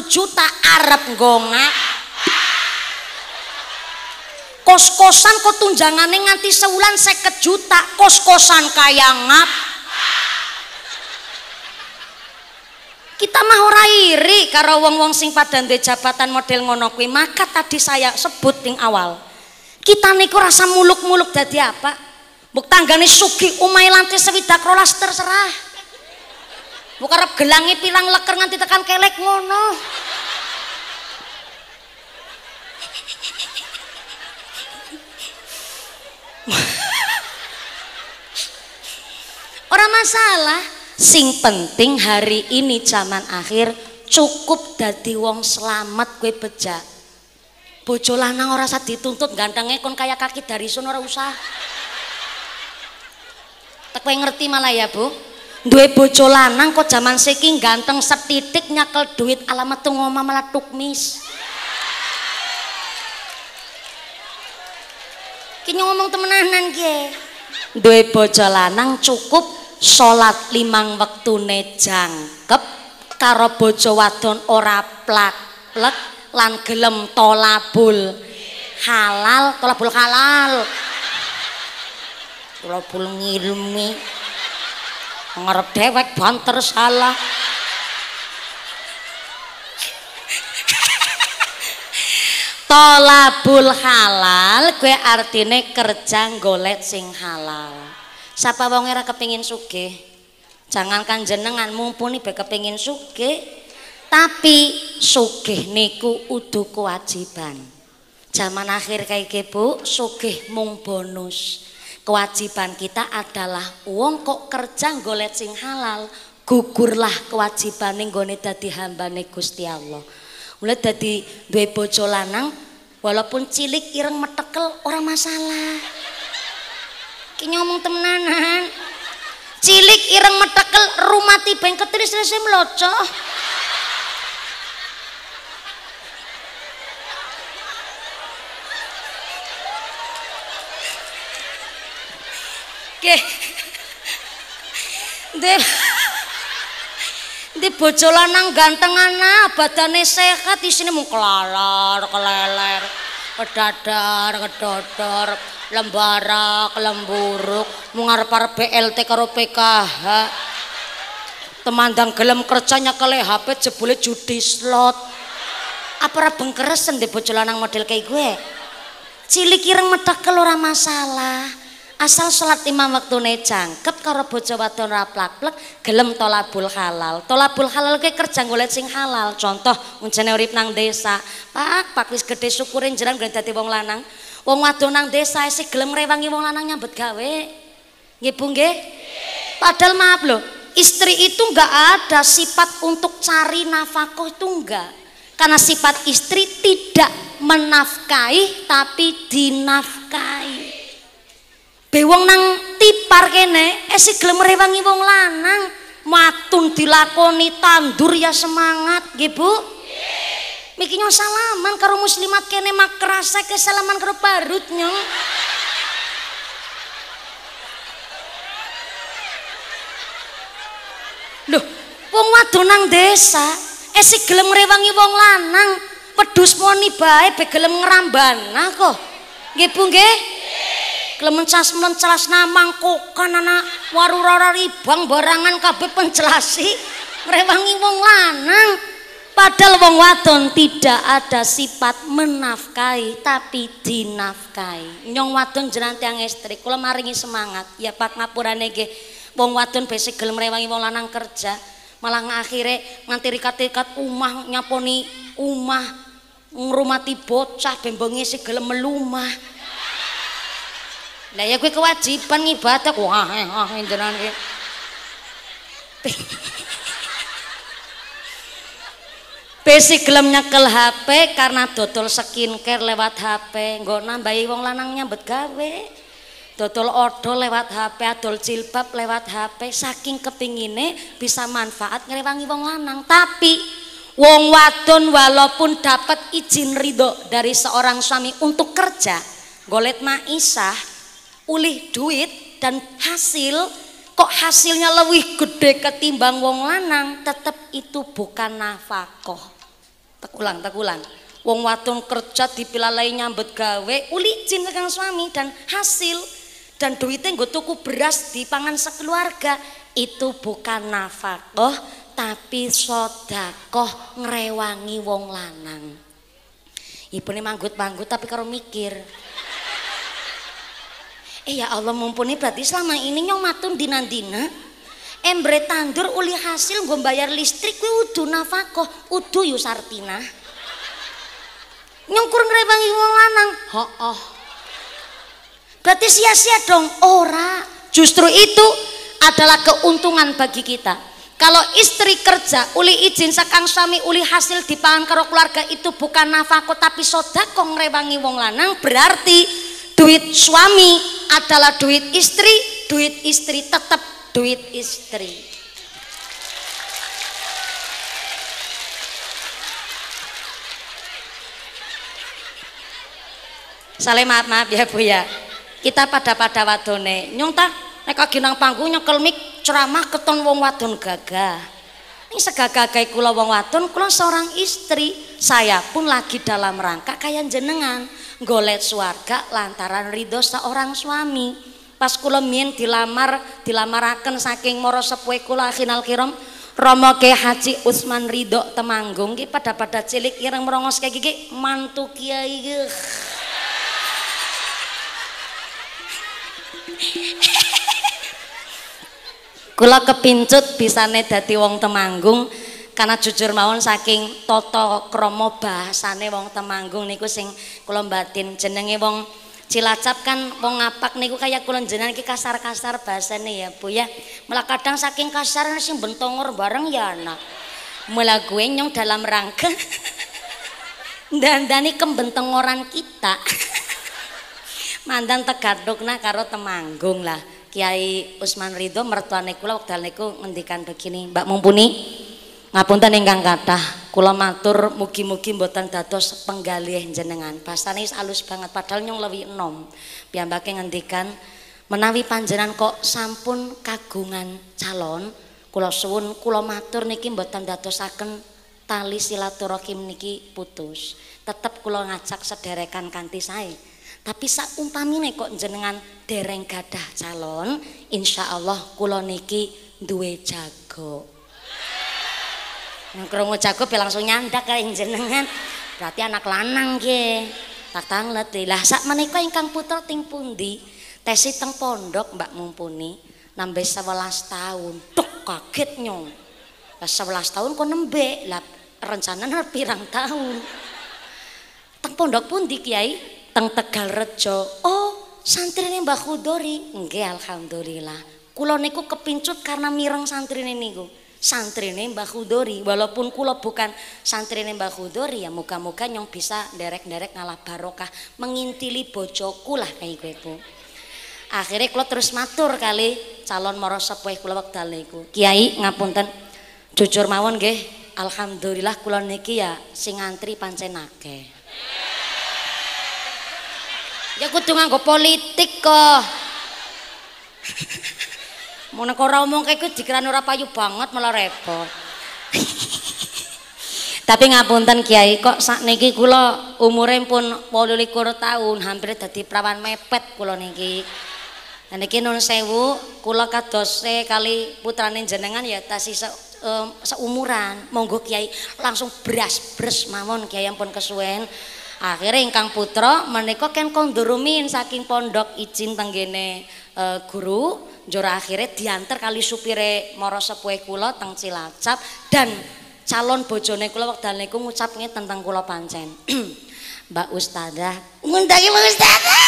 juta arep nggongak. Kos-kosan kok tunjangane nganti sebulan 50 juta, kos-kosan kaya ngap. Kita mah ora iri karo wong-wong sing padha ndek jabatan model ngono kuwi. Maka tadi saya sebut ning awal. Kita niku rasa muluk-muluk dadi apa? Mbok tanggane sugih omahe lantai 12 terserah. Mbok arep gelangi pilang leker nganti tekan kelek ngono. Ora masalah, sing penting hari ini zaman akhir cukup dadi wong selamat kowe bejak. Bojo lanang ora usah dituntut gantengnya kon kayak Kaki Darizun ora usah. Tak kowe ngerti malah ya, Bu. Duwe bojo lanang kok zaman saiki ganteng setitik nyakel duit alamat ngomah malah tukmis. Ki ngomong temenanan ki. Duwe bojo lanang cukup salat 5 wektune jangkep karo bojo wadon ora plak-plek. Lan gelem tolabul halal, tolabul halal, tolabul ngilmi, ngarep dewek banter salah. Tolabul halal kue artine kerja golek sing halal. Sapa wong ora kepengin sugih? Jangankan jenengan mumpuni be kepengin sugih. Tapi sugih niku udu kewajiban. Zaman akhir kayak Bu, sugih mung bonus. Kewajiban kita adalah wong kok kerja golek sing halal, gugurlah kewajibane nggone dadi hambane Gusti Allah. Mulai dadi duwe bojo lanang walaupun cilik ireng metekel ora masalah. Ki ngomong temenanan. Cilik ireng metekel rumati beng ketris-trise mloco. Nggih. Di bojo lanang ganteng ana, badane sehat, isine mung kelalar, keleler, kedadar, kedodor, lembarak, lemburuk, mung arep-arep BLT karo PKH. Temandang gelem kerja nyekele HP jebule judi slot. Apa ora bengkeresen di bojo lanang model kayak gue? Cilik ireng metekel ora masalah. Asal sholat 5 waktune jangkep karo bojo wadon ora plak-plek gelem tolabul halal. Tolabul halal kuwi kerja golek sing halal. Contoh unjane urip nang desa. Pak wis gedhe syukure njeran gelem dadi wong lanang. Wong wadon nang desa isih gelem ngrewangi wong lanang nyambet gawe. Nggih Bu nggih? Padahal maaf loh, istri itu enggak ada sifat untuk cari nafkah itu enggak. Karena sifat istri tidak menafkahi tapi dinafkahi. Bewong nang tipar kene esih gelem rewangi wong lanang, matun dilakoni tandur ya semangat nggih Bu. Miki nyong salaman karo muslimat kene mak kerasa kesalaman karo parut nyong. Loh, wong wadon nang desa esih gelem rewangi wong lanang, pedus moni bae be gelem ngrambana kok. Nggih Bu nggih? Gelem mencas mangkokan anak warurara ribang barangan kabeh penjelasi ngrewangi wong lanang. Padahal wong wadon tidak ada sifat menafkahi tapi dinafkahi. Nyong wadon jenengan tiyang estri kula maringi semangat ya Pak ngapurane nggih. Wong wadon besok gelem ngrewangi wong lanang kerja malah ngakhire nganti rikat-rikat omah nyaponi omah ngrumati bocah bembonge sing gelem melumah. Lah ya kuwi kewajiban ngibadah kok jenengan iki. Besi gelem nyekel HP karena dodol skincare lewat HP, nggo nambahi wong lanang nyambet gawe. Dodol odol lewat HP, adol jilbab lewat HP, saking kepingine bisa manfaat ngrewangi wong lanang. Tapi wong wadon walaupun dapat izin ridho dari seorang suami untuk kerja, golet maisah ulih duit dan hasil kok hasilnya lebih gede ketimbang wong lanang, tetap itu bukan nafkah. Tekulang wong wadon kerja dipilalai nyambet gawe uli izin kang suami dan hasil dan duitnya nggo tuku beras dipangan sekeluarga, itu bukan nafkah tapi sedekah ngrewangi wong lanang. Ibune manggut-manggut tapi karo mikir. Ya Allah mumpuni berarti selama ini nyong matun dina-dina embre tandur uli hasil gue bayar listrik gue udu nafkah udu Yusartina nyong kurang ngrewangi wong lanang berarti sia-sia dong. Ora, justru itu adalah keuntungan bagi kita. Kalau istri kerja uli izin sakang suami uli hasil dipangan karo keluarga itu bukan nafkah tapi sedekah ngrewangi wong lanang, berarti duit suami adalah duit istri tetap duit istri. Saleh maaf ya Bu ya. Kita pada wadone. Nyong tak nek lagi nang panggung nyekel mik ceramah keton wong wadon gagah. Ini segagah kula wong wadon, kula seorang istri. Saya pun lagi dalam rangka kayak jenengan. Golek swarga lantaran ridho seorang suami. Pas kula mien dilamaraken saking mara sepuhe kula Khinal Kiram Rama Kyai Haji Utsman Ridho Temanggung ki pada cilik ireng merongos kayak gigi mantu kiai ge. Kula kepincut bisane dadi wong Temanggung karena jujur mawon saking tata krama bahasane wong Temanggung niku sing kula batin. Jenenge wong Cilacap kan wong ngapak niku kaya kula jenengan iki kasar-kasar bahasane ya Bu ya. Malah kadang saking kasar sing bentongor bareng ya anak. Mula gue nyong dalam rangka dandani kembentengoran kita. Mandan tegadukna karo Temanggung lah. Kiai Utsman Ridho mertuane kula wekdal niku ngendikan begini, Mbak Mumpuni ngapunten ingkang kathah, kula matur mugi-mugi mboten dados penggalih jenengan. Basane wis alus banget padahal nyong lewi enom. Piyambake ngendikan Menawi panjenengan kok sampun kagungan calon, kula suwun kula matur niki mboten dadosaken tali silaturahim niki putus. Tetep kula ngajak sederekan kanthi sae. Tapi saumpamine kok jenengan dereng gadah calon, insyaallah kula niki duwe jago. Nek krungu jago langsung nyandak kali jenengan. Berarti anak lanang nggih. Tak tanglet. Lah sak menika ingkang putra ting pundi? Tesi teng pondok Mbak Mumpuni. Nambah 11 tahun. Tuk kaget nyong. Lah 11 tahun kok nembe. Lah rencananya pirang tahun. Teng pondok pundi Kiai? Teng Tegalrejo. Oh, santrine Mbah Khudori. Nggih alhamdulillah. Kula niku kepincut karena mireng santrine niku. Santrine Mbah Khudori. Walaupun kula bukan santrine Mbah Khudori ya muga-muga nyong bisa derek-derek ngalah barokah mengintili bojoku lah kayak gitu. Akhirnya kula terus matur kali calon mara sepuh kula wekdal niku. Kiai ngapunten. Jujur mawon nggih, alhamdulillah kula niki ya sing ngantri pancen akeh. Ya kudu nganggo politik kok. Mun nek ora omong kaya kuwi dikirani ora payu banget malah repot. Tapi ngapunten Kiai, kok sakniki kula umure pun 28 tahun, hampir dadi prawan mepet kula niki. Lah niki nun sewu, kula kadose kali putrane jenengan ya tasih seumuran. Monggo Kiai langsung bras-bres mawon Kiai ampun kesuwen. Akhirnya ingkang putra menika ken kondurumin saking pondok izin tenggene guru njur akhirnya diantar kali supire mara sepuhe kula teng Cilacap dan calon bojone kula wekdal niku ngucap ngeten tentang kula pancen. Mbak Ustadzah, ngundangi Mbak Ustadzah.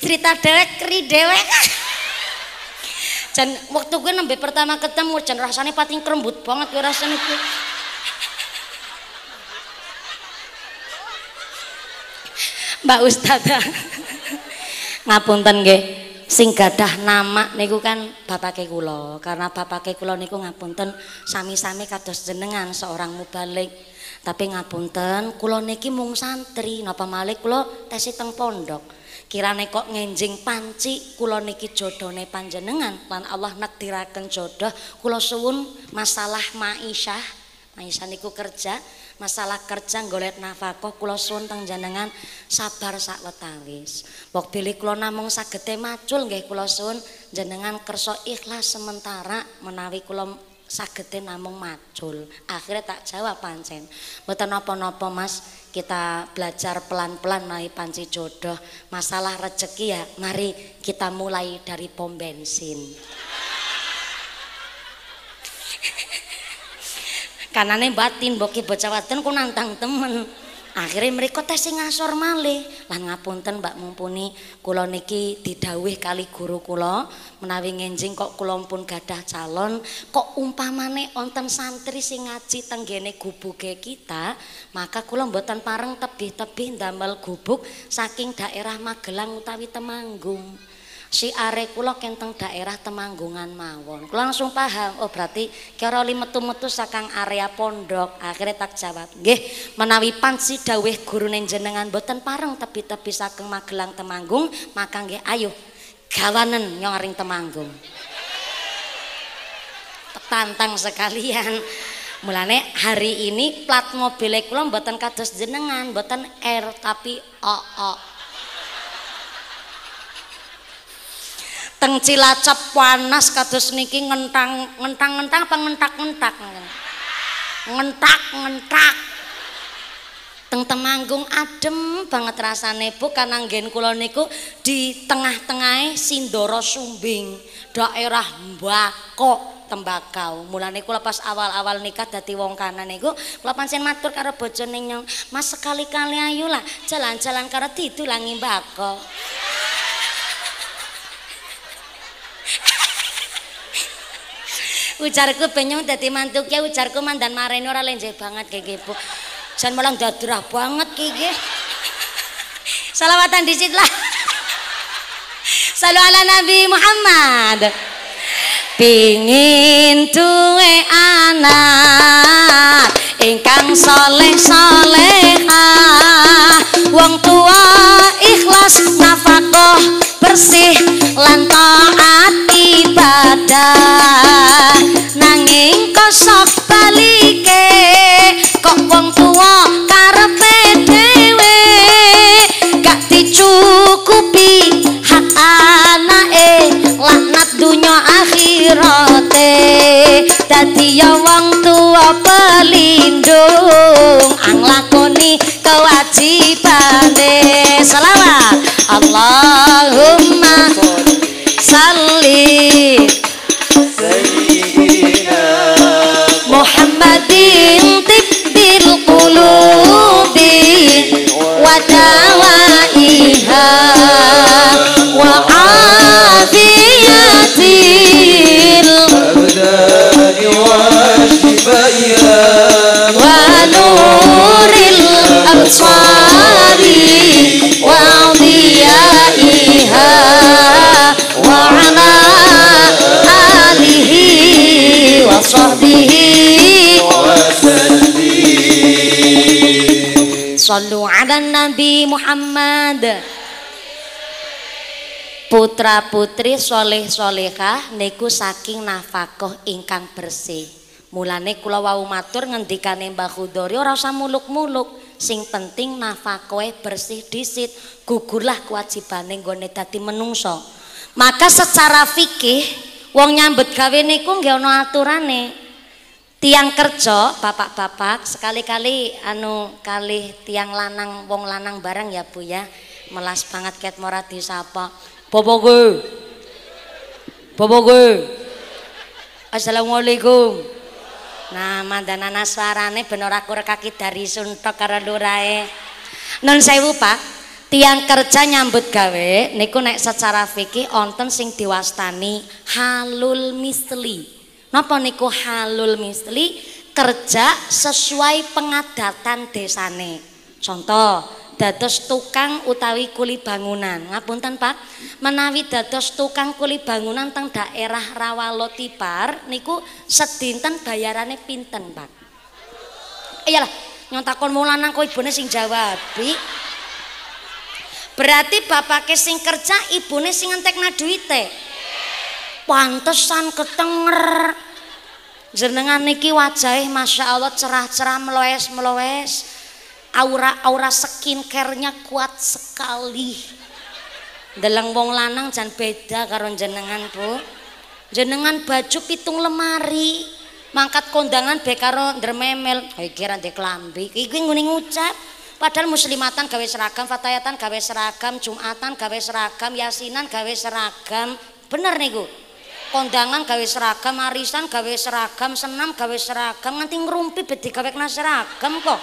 Cerita dewek keri dewek. Jan waktu gue nembe pertama ketemu jan rasanya pating kerembut banget gue rasanya gue. Mbak Ustadzah ngapunten nggih sing gadah nama niku kan bapake kula karena bapake kula niku ngapunten sami-sami kados jenengan seorang mubalik tapi ngapunten kula niki mung santri napa malih kula tesi teng pondok. Kirane kok ngenjing panci kula niki jodhone panjenengan lan Allah nakdiraken jodoh kula suwun masalah maisyah niku kerja masalah kerja golek nafkah kula suwun teng jenengan sabar sakwetawis wong bilih kula namung sagete macul nggih kula suwun jenengan kersa ikhlas sementara menawi kula sagete namung macul akhirnya tak jawab pancen mboten napa-napa Mas kita belajar pelan-pelan naik panci jodoh masalah rezeki ya mari kita mulai dari pom bensin kanane batin boki bocah wadon ku nantang temen akhirnya mereka tes sing ngasor malih lan ngapunten Mbak Mumpuni kula niki didhawuh kali guru kula menawi ngenjing kok kula pun gadah calon kok umpamane wonten santri sing ngaji tenggene gubuke kita maka kula mboten pareng tebih-tebih ndamel gubuk saking daerah Magelang utawi Temanggung si are kula kenteng daerah Temanggungan mawon kula langsung paham oh berarti kira li metu-metu sakang area pondok akhirnya tak jawab nggih menawi panci dawuh gurune jenengan boten pareng tebi-tebi saking Magelang Temanggung maka nggih ayo gawanen nyong ring Temanggung tantang sekalian mulane hari ini plat mobil kula boten kados jenengan boten R tapi OO teng Cilacap panas kados niki ngentang apa ngentak teng Temanggung adem banget rasane Bu karena nggen kula niku di tengah-tengahe Sindoro Sumbing daerah Mbako Tembakau mulane kula pas awal-awal nikah dadi wong kanan niku kula pancen matur karo bojone nyong Mas sekali-kali ayo lah jalan-jalan karo didulangi Mbako ujarku benyong dadi mantuk ya ujarku mandan marene ora lenjeh banget kayak gitu jan malah dadrah banget iki salawatan disit lah salu ala Nabi Muhammad pingin duwe anak ingkang soleh soleha wong tua ikhlas nafkah bersih lan taat ibadah nanging kosok balike kok wong tua karepe dhewe gak dicukupi hak anake laknat dunya akhirate dadi ya wong tua pelindung anglakoni kewajibane selawat Allahumma salli sayyidina Muhammadin tibbil qulubi wa dawaiha wa afiyatil abdani wa shifaiha wa nuril absari wa diyaiha wa ala alihi wa sahbihi wa sallim. Sallu ala Nabi Muhammad. Putra putri soleh solehah niku saking nafkah ingkang bersih. Mulane kula wau matur ngendikane Mbah Khudori ora usah muluk-muluk, sing penting nafkahe bersih disit, gugurlah kewajibane nggone dadi menungso. Maka secara fikih wong nyambet gawe niku nggih ana aturane. Tiang kerja, bapak-bapak sekali-kali kalih tiang lanang wong lanang bareng ya Bu ya. Melas banget ket mora disapa. Bapak Assalamualaikum. Nah, mandanana suarane ben ora kurang kaki dari suntok karo lurae. Nun sewu Pak, tiang kerja nyambut gawe niku nek secara fikih onten sing diwastani halul misli. Napa niku halul misli? Kerja sesuai pengadatan desane. Contoh, dados tukang utawi kuli bangunan. Ngapunten Pak, menawi dados tukang kuli bangunan teng daerah Rawalotipar niku sedinten bayarane pinten Pak? Iyalah, nyontakon wong lanang kok ibune sing jawab. Berarti bapake sing kerja, ibune sing ngentekna duite. Pantesan ketenger. Jenengan niki wajahe Masya Allah cerah-cerah melowes-melowes. Aura skincare-nya kuat sekali. Deleng wong lanang jan beda karo jenengan Bu. Jenengan baju pitung lemari, mangkat kondangan be karo ndrememel. Iki ra ndek klambi. Iki ngene ngucap. Padahal muslimatan gawe seragam, fatayatan gawe seragam, jumatan gawe seragam, yasinan gawe seragam. Bener niku. Kondangan gawe seragam, arisan gawe seragam, senam gawe seragam, nganti ngrumpi bedi gawekna seragam kok.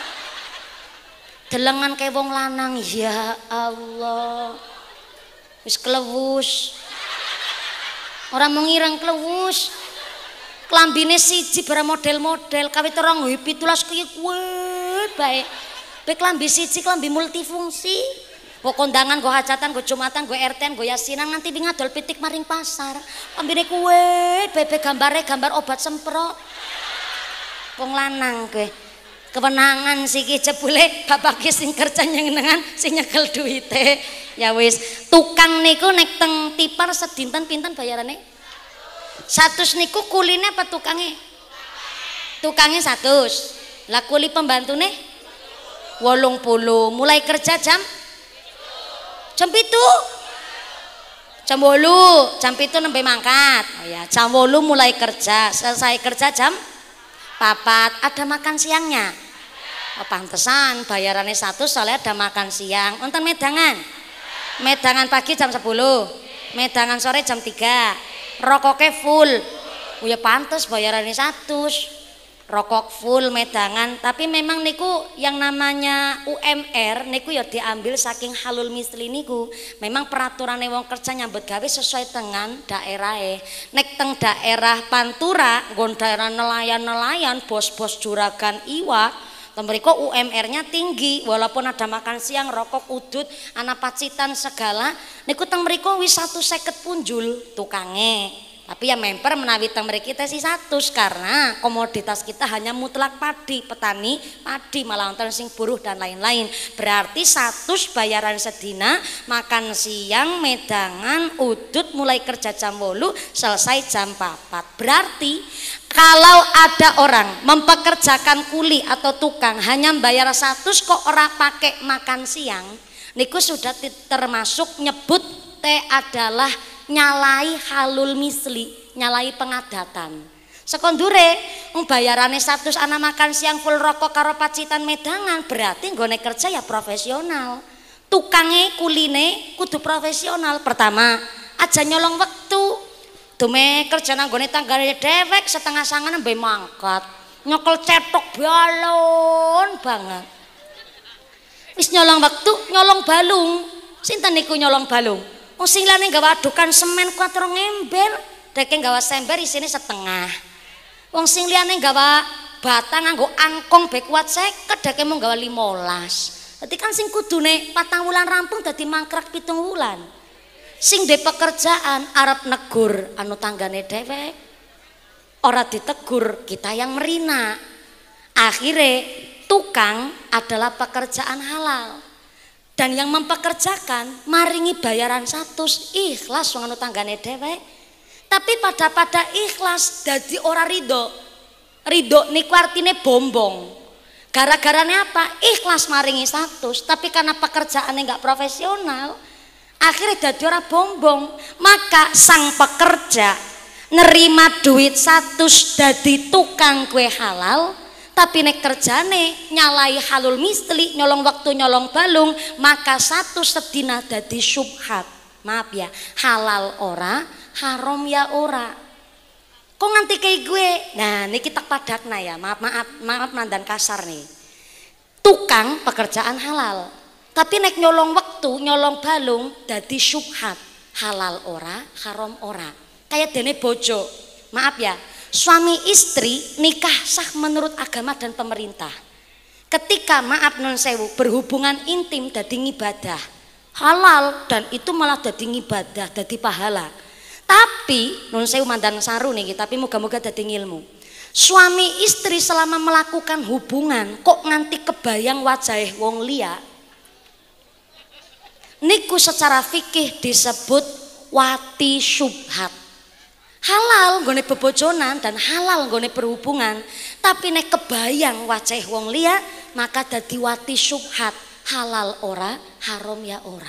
Delengan kayak wong lanang, ya Allah, wis kelewus, orang mau ngirang kelewus, kelambine siji bara model-model, kawit orang pitulas kaya kuat baik, baik kelambi siji kelambi multifungsi, gue kondangan, gue hajatan, gue jumatan, gue RT-an, gue yasinan, nanti ngadol pitik maring pasar, kelambine kuat, baik gambar obat semprot, wong lanang gue. Kewenangan siki jebule bapak sing kerja nyenengan sing nyekel duite. Ya wis, tukang niku nek teng Tipar sedinten pinten bayarane? 100 niku kuline apa tukange? Tukange 100. Lah kuli pembantune 80. Mulai kerja jam 7. Jam 8, jam 7 nembe mangkat. Oh ya, jam 8 mulai kerja, selesai kerja jam 4. Ada makan siangnya. Oh, pantesan bayarannya 100 soalnya ada makan siang. Nonton medangan. Medangan pagi jam 10. Medangan sore jam 3. Rokoknya full. Oh ya pantes bayarannya 100. Rokok full medangan, tapi memang niku yang namanya UMR niku ya diambil saking halul misli niku. Memang peraturannya wong kerja nyambut gawe sesuai dengan daerahnya. Nek teng daerah Pantura, nggon daerah nelayan-nelayan, bos-bos juragan iwak, mereka UMR-nya tinggi, walaupun ada makan siang, rokok udut, anak pacitan segala. Niku teng mereka wis 150 punjul tukange. Tapi ya member menawi teng mriki teh 100 karena komoditas kita hanya mutlak padi, petani padi malah wonten sing buruh dan lain-lain. Berarti 100 bayaran sedina, makan siang, medangan, udut mulai kerja jam 8 selesai jam 4. Berarti kalau ada orang mempekerjakan kuli atau tukang hanya bayar 100 kok ora pakai makan siang, niku sudah termasuk nyebut teh adalah nyalai halul misli, nyalai pengadatan. Sekondure bayarane 100 ana makan siang full rokok karo pacitan medangan, berarti nggone kerja ya profesional. Tukange kuline kudu profesional. Pertama, aja nyolong wektu. Dume kerja nang nggone tanggane dhewek setengah sangan nembe mangkat. Nyokel cetok balon banget. Wis nyolong wektu, nyolong balung. Sinten niku nyolong balung? Wong sing liyane gawa adukan semen kuatro ngember, deke gawa sember isine setengah. Wong sing liyane gawa bata nganggo angkong be kuat 50, deke mung gawa 15. Dadi kan sing kudune 4 wulan rampung dadi mangkrak 7 wulan. Sing de pekerjaan arep negur anu tanggane dhewek. Ora ditegur, kita yang merina. Akhirnya tukang adalah pekerjaan halal. Dan yang mempekerjakan maringi bayaran 100 ikhlas wong anu tanggane dhewek. Tapi pada ikhlas dadi ora ridho. Ridho niku artine bombong. Gara-garane apa? Ikhlas maringi 100, tapi karena pekerjaannya enggak profesional, akhirnya dadi ora bombong. Maka sang pekerja nerima duit 100 dadi tukang kue halal, tapi nek kerjane nyalai halul misli, nyolong waktu nyolong balung, maka 100 sedina dadi syubhat. Maaf ya, halal ora, haram ya ora. Kok nganti kayak gue? Nah, ini kita padakna ya. Maaf nandan kasar nih. Tukang pekerjaan halal, tapi nek nyolong waktu nyolong balung dadi syubhat. Halal ora, haram ora. Kayak dene bojo. Maaf ya. Suami istri nikah sah menurut agama dan pemerintah. Ketika maaf non sewu berhubungan intim dadi ibadah halal, dan itu malah dadi ibadah, dadi pahala. Tapi non sewu mandan saru nih, tapi moga-moga dadi ilmu. Suami istri selama melakukan hubungan kok nganti kebayang wajah wong liya, niku secara fikih disebut wati syubhat. Halal nggone bebojonan dan halal nggone berhubungan, tapi nek kebayang wajah wong liya maka dadi wati syubhat. Halal ora, haram ya ora.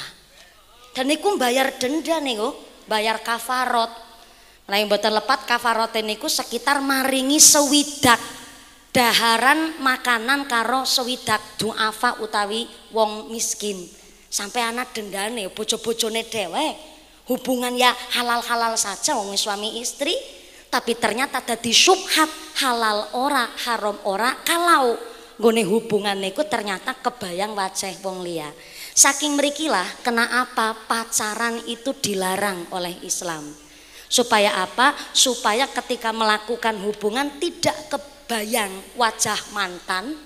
Dan niku bayar denda niku, bayar kafarot. Nah yang mboten lepat kafarot niku sekitar maringi sewidak daharan makanan karo sewidak duafa utawi wong miskin. Sampai anak dendane bojo-bojone dhewek. Hubungan ya halal-halal saja wong suami istri, tapi ternyata dadi syubhat, halal ora, haram ora kalau nggone hubungan niku ternyata kebayang wajah wong liya. Saking merikilah kenapa pacaran itu dilarang oleh Islam. Supaya apa? Supaya ketika melakukan hubungan tidak kebayang wajah mantan,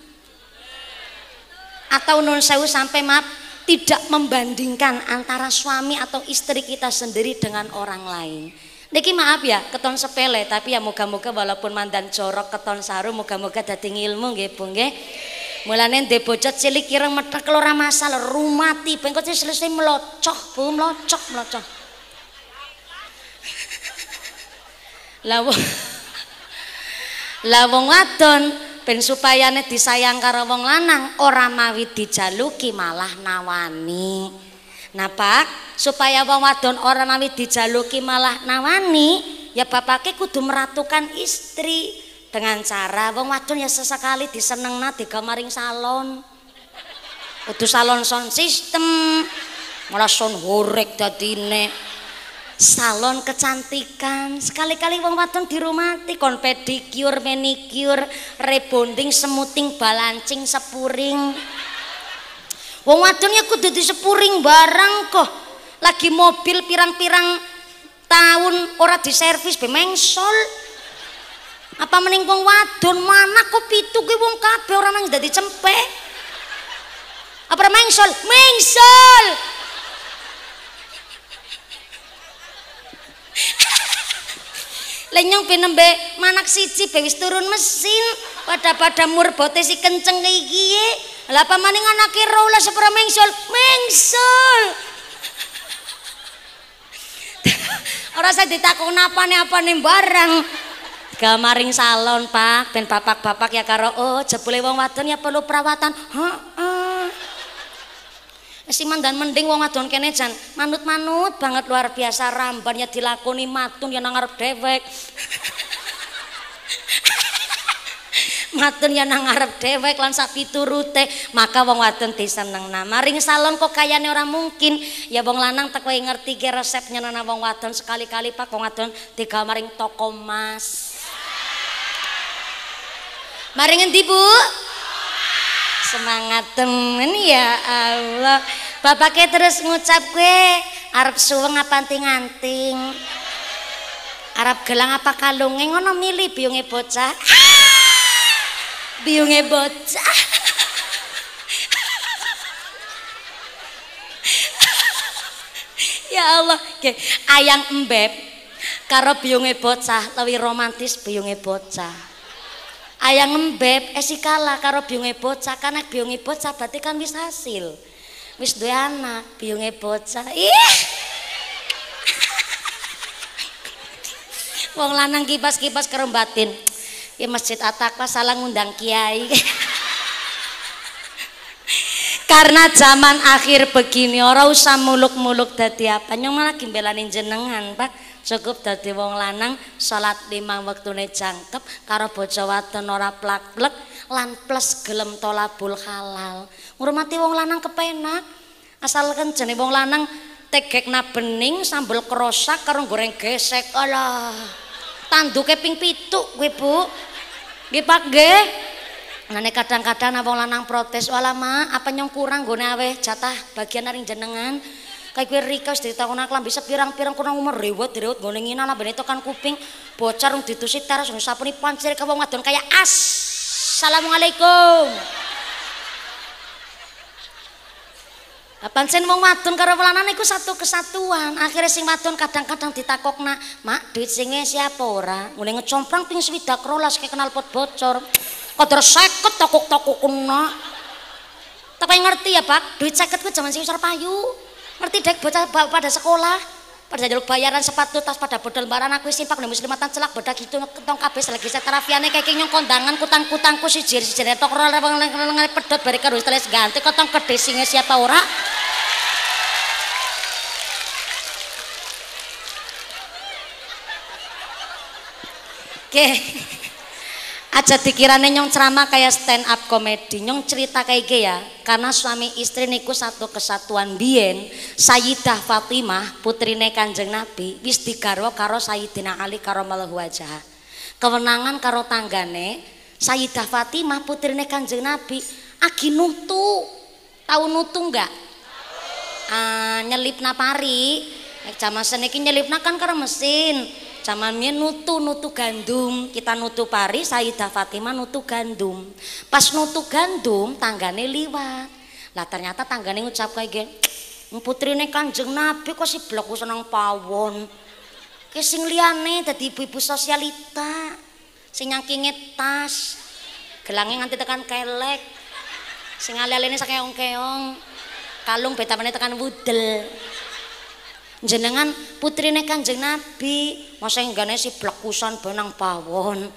atau non sewu sampai maaf tidak membandingkan antara suami atau istri kita sendiri dengan orang lain. Niki maaf ya, keton sepele, tapi ya moga-moga walaupun mandan jorok keton saru, moga-moga dadi ilmu nggih Bu nggih. Mulane ndek bojo cilik ireng metek ora masalah, rumati ben kok selesai melocok Bu, melocok. Lah wong wadon ben supayane disayang karo wong lanang ora mawi dijaluki malah nawani. Nah Pak, supaya wong wadon ora mawi dijaluki malah nawani, ya bapake kudu meratukan istri dengan cara wong wadon ya sesekali disenengna diga maring salon. Kudu salon sound system, malah sound horek dadine. Salon kecantikan, sekali-kali wong wadon dirumati kon pedicure, manicure, rebonding, smoothing, balancing, sepuring. Wong wadon ya kudu disepuring barang kok. Lagi mobil pirang-pirang tahun ora diservis be mengsol. Apa mending wong wadon mana kok pitu ki wong kabeh ora nang dadi cempek. Apa mengsol? Mengsol. Lenyong pinembe manak siji be wis turun mesin. Pada murbote si kenceng iki. Lah apa maning anake rola sepura mengsol. Mengsol. Ora saya ditakon apane barang. Gamaring salon, Pak. Ben bapak-bapak ya karo oh jebule wong wadon ya perlu perawatan. Heeh. Si mandan mending wong wadon kene jan manut-manut banget luar biasa rambannya dilakoni matun ya nang arep dewek. Matun ya nang arep dewek lan sak piturute, maka wong wadon disenengna. Maring salon kok kayane ora mungkin. Ya wong lanang teko ngerti ki resepnya nana wong wadon sekali-kali Pak wong wadon digawe maring toko emas. Maring endi Bu? Semangat temen ya Allah. Bapaknya terus ngucap gue arep suweng apa anting-anting, arep gelang apa kalunge ngono milih biunge bocah. Biunge bocah. Ya Allah, ayang embeb karo biunge bocah lebih romantis biunge bocah. Ayang embeb esikala karo biunge bocah karena biunge bocah berarti kan wis hasil. Wis duwe anak, biunge bocah. Ih. Wong lanang kipas-kipas karo batin. Ya Masjid At-Taqwa salah ngundang kiai. Karena zaman akhir begini ora usah muluk-muluk dadi apa. Nyong malah gimbelani jenengan, Pak. Cukup dadi wong lanang salat 5 wektune jangkep karo bojo wadon ora plak-plek lan plus gelem tolabul halal. Ngurmati wong lanang kepenak. Asalkan jene wong lanang tegekna bening sambel kerosak karo goreng gesek. Alah. Tanduke ping 7 kuwi, Bu. Nggih, Pak, nggih. Nane kadang-kadang wong lanang protes, "Walama, apa nyong kurang nggone aweh jatah bagian naring jenengan?" Kayak gue request ditakon aku bisa pirang-pirang kurang umur rewet ngone ngina lah ben tekan kuping bocor ditusi teras sapuni pancir ke wong wadon kayak assalamualaikum. Pancen wong wadon karo lanang iku satu kesatuan. Akhirnya sing wadon kadang-kadang ditakokna, "Mak, duit singe siapa ora?" Ngene ngecomprang ping 12 kayak kenal pot bocor. Kodor 50 tokok-tokokna. Tapi ngerti ya, Pak, duit 50 ku jaman sing usar payu. Ngerti dek bocah pada sekolah pada jaluk bayaran sepatu tas pada bodol barang aku simpak nih muslimatan celak bedak gitu ketong kabeh selagi setarafiane kayak nyong kondangan kutang-kutangku si jiri tok rola pedot bari karo teles ganti ketong gede singe siapa ora. Oke. Aja dikirane nyong ceramah kayak stand up komedi. Nyong cerita kayak gini ya, karena suami istri niku satu kesatuan biyen. Sayyidah Fatimah putrine Kanjeng Nabi wis digarwa karo Sayyidina Ali karamallahu wajhah. Kewenangan karo tanggane Sayyidah Fatimah putrine Kanjeng Nabi agi nutu. Tahu nutu enggak? Nyelipna pari. Zaman seniki nyelipna kan karo mesin. Zaman mien nutu gandum, kita nutu pari, Sayyidah Fatimah nutu gandum. Pas nutu gandum tanggane liwat. Lah ternyata tanggane ngucap kayak gini, putrine Kanjeng Nabi kok si blok seneng pawon. Ki sing liyane dadi ibu-ibu sosialita. Sing nyangkinge tas. Gelange nganti tekan kelek. Sing ali-aline sakeong-keong. Kalung betamane tekan wudel. Jenengan putrine Kanjeng Nabi masa enggane si blekusan benang pawon.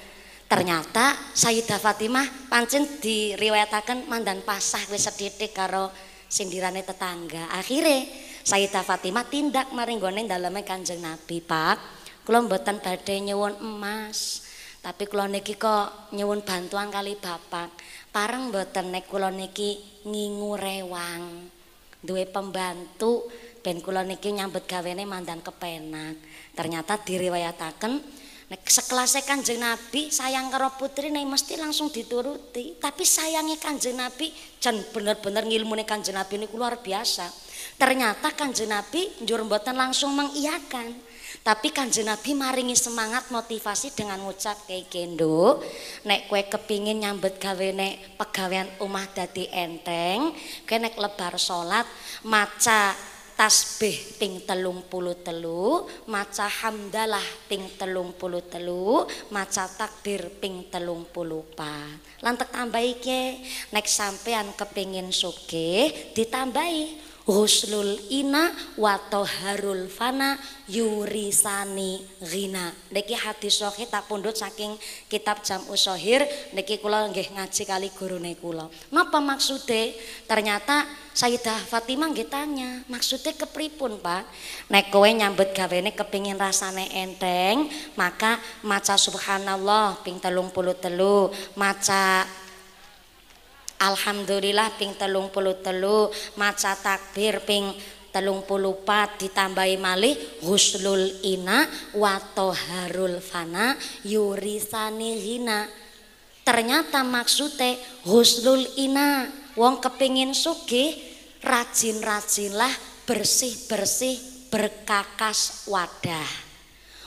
Ternyata Sayyidah Fatimah pancen diriwayataken mandan pasah wis sedidik karo sindirane tetangga. Akhire Sayyidah Fatimah tindak maring gone daleme Kanjeng Nabi, "Pak, kula mboten badhe nyuwun emas, tapi kula niki kok nyuwun bantuan kali Bapak. Pareng mboten nek kula niki ngingu rewang, duwe pembantu ben kula niki nyambut gawene mandan kepenak." Ternyata diriwayataken nek sekelase Kanjeng Nabi sayang karo putrine mesti langsung dituruti. Tapi sayangnya Kanjeng Nabi jan bener-bener ngilmune Kanjeng Nabi niku luar biasa. Ternyata Kanjeng Nabi njur mboten langsung mengiyakan. Tapi Kanjeng Nabi maringi semangat motivasi dengan ngucap kayak kendo, nek kue kepingin nyambut gawene pegawean omah dadi enteng, kue nek lebar sholat maca tasbih ping 33, maca hamdalah ping 33, maca takbir ping 34. Lantek tambah iki nek sampean kepengin sugih ditambahi husnul ina wa toharul fana yurisani ghina. Niki hadis sahih tak pundhut saking kitab Jam'us Shahir. Niki kula nggih ngaji kali gurune kula. Napa maksude? Ternyata Sayyidah Fatimah nggih tanya, maksude kepripun, Pak? Nek kowe nyambut gawene kepingin rasane enteng, maka maca subhanallah ping 33, maca alhamdulillah ping 33, maca takbir ping 34, ditambahi malih husnul ina wa toharul fana yurisani hina. Ternyata maksudnya husnul ina, wong kepingin sugih rajin-rajinlah bersih-bersih berkakas wadah.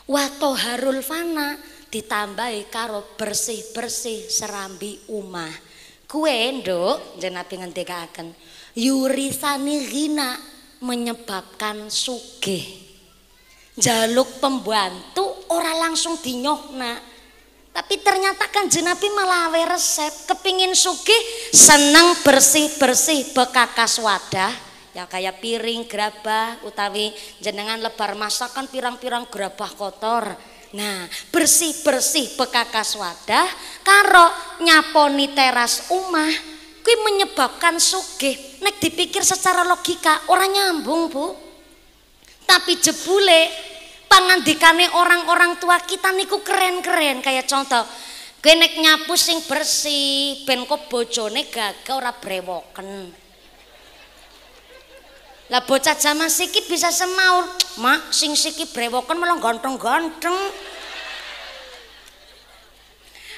Wa toharul fana ditambahi karo bersih-bersih serambi umah. Kue nduk Nabi ngendikaken yurisani ghina, menyebabkan sugih. Jaluk pembantu ora langsung dinyohna, tapi ternyata kan Nabi malah awe resep kepingin sugih seneng bersih-bersih bekakas wadah ya, kayak piring gerabah utawi jenengan lebar masakan pirang-pirang gerabah kotor. Nah, bersih-bersih bekakas wadah karo nyaponi teras omah kuwi menyebabkan sugih. Nek dipikir secara logika ora nyambung, Bu. Tapi jebule pangandikane orang-orang tua kita niku keren-keren. Kayak contoh, kowe nek nyapu sing bersih ben kok bojone gagah ora brewoken. Lah bocah zaman siki bisa semaur, "Mak, sing siki brewoken malah ganteng-ganteng."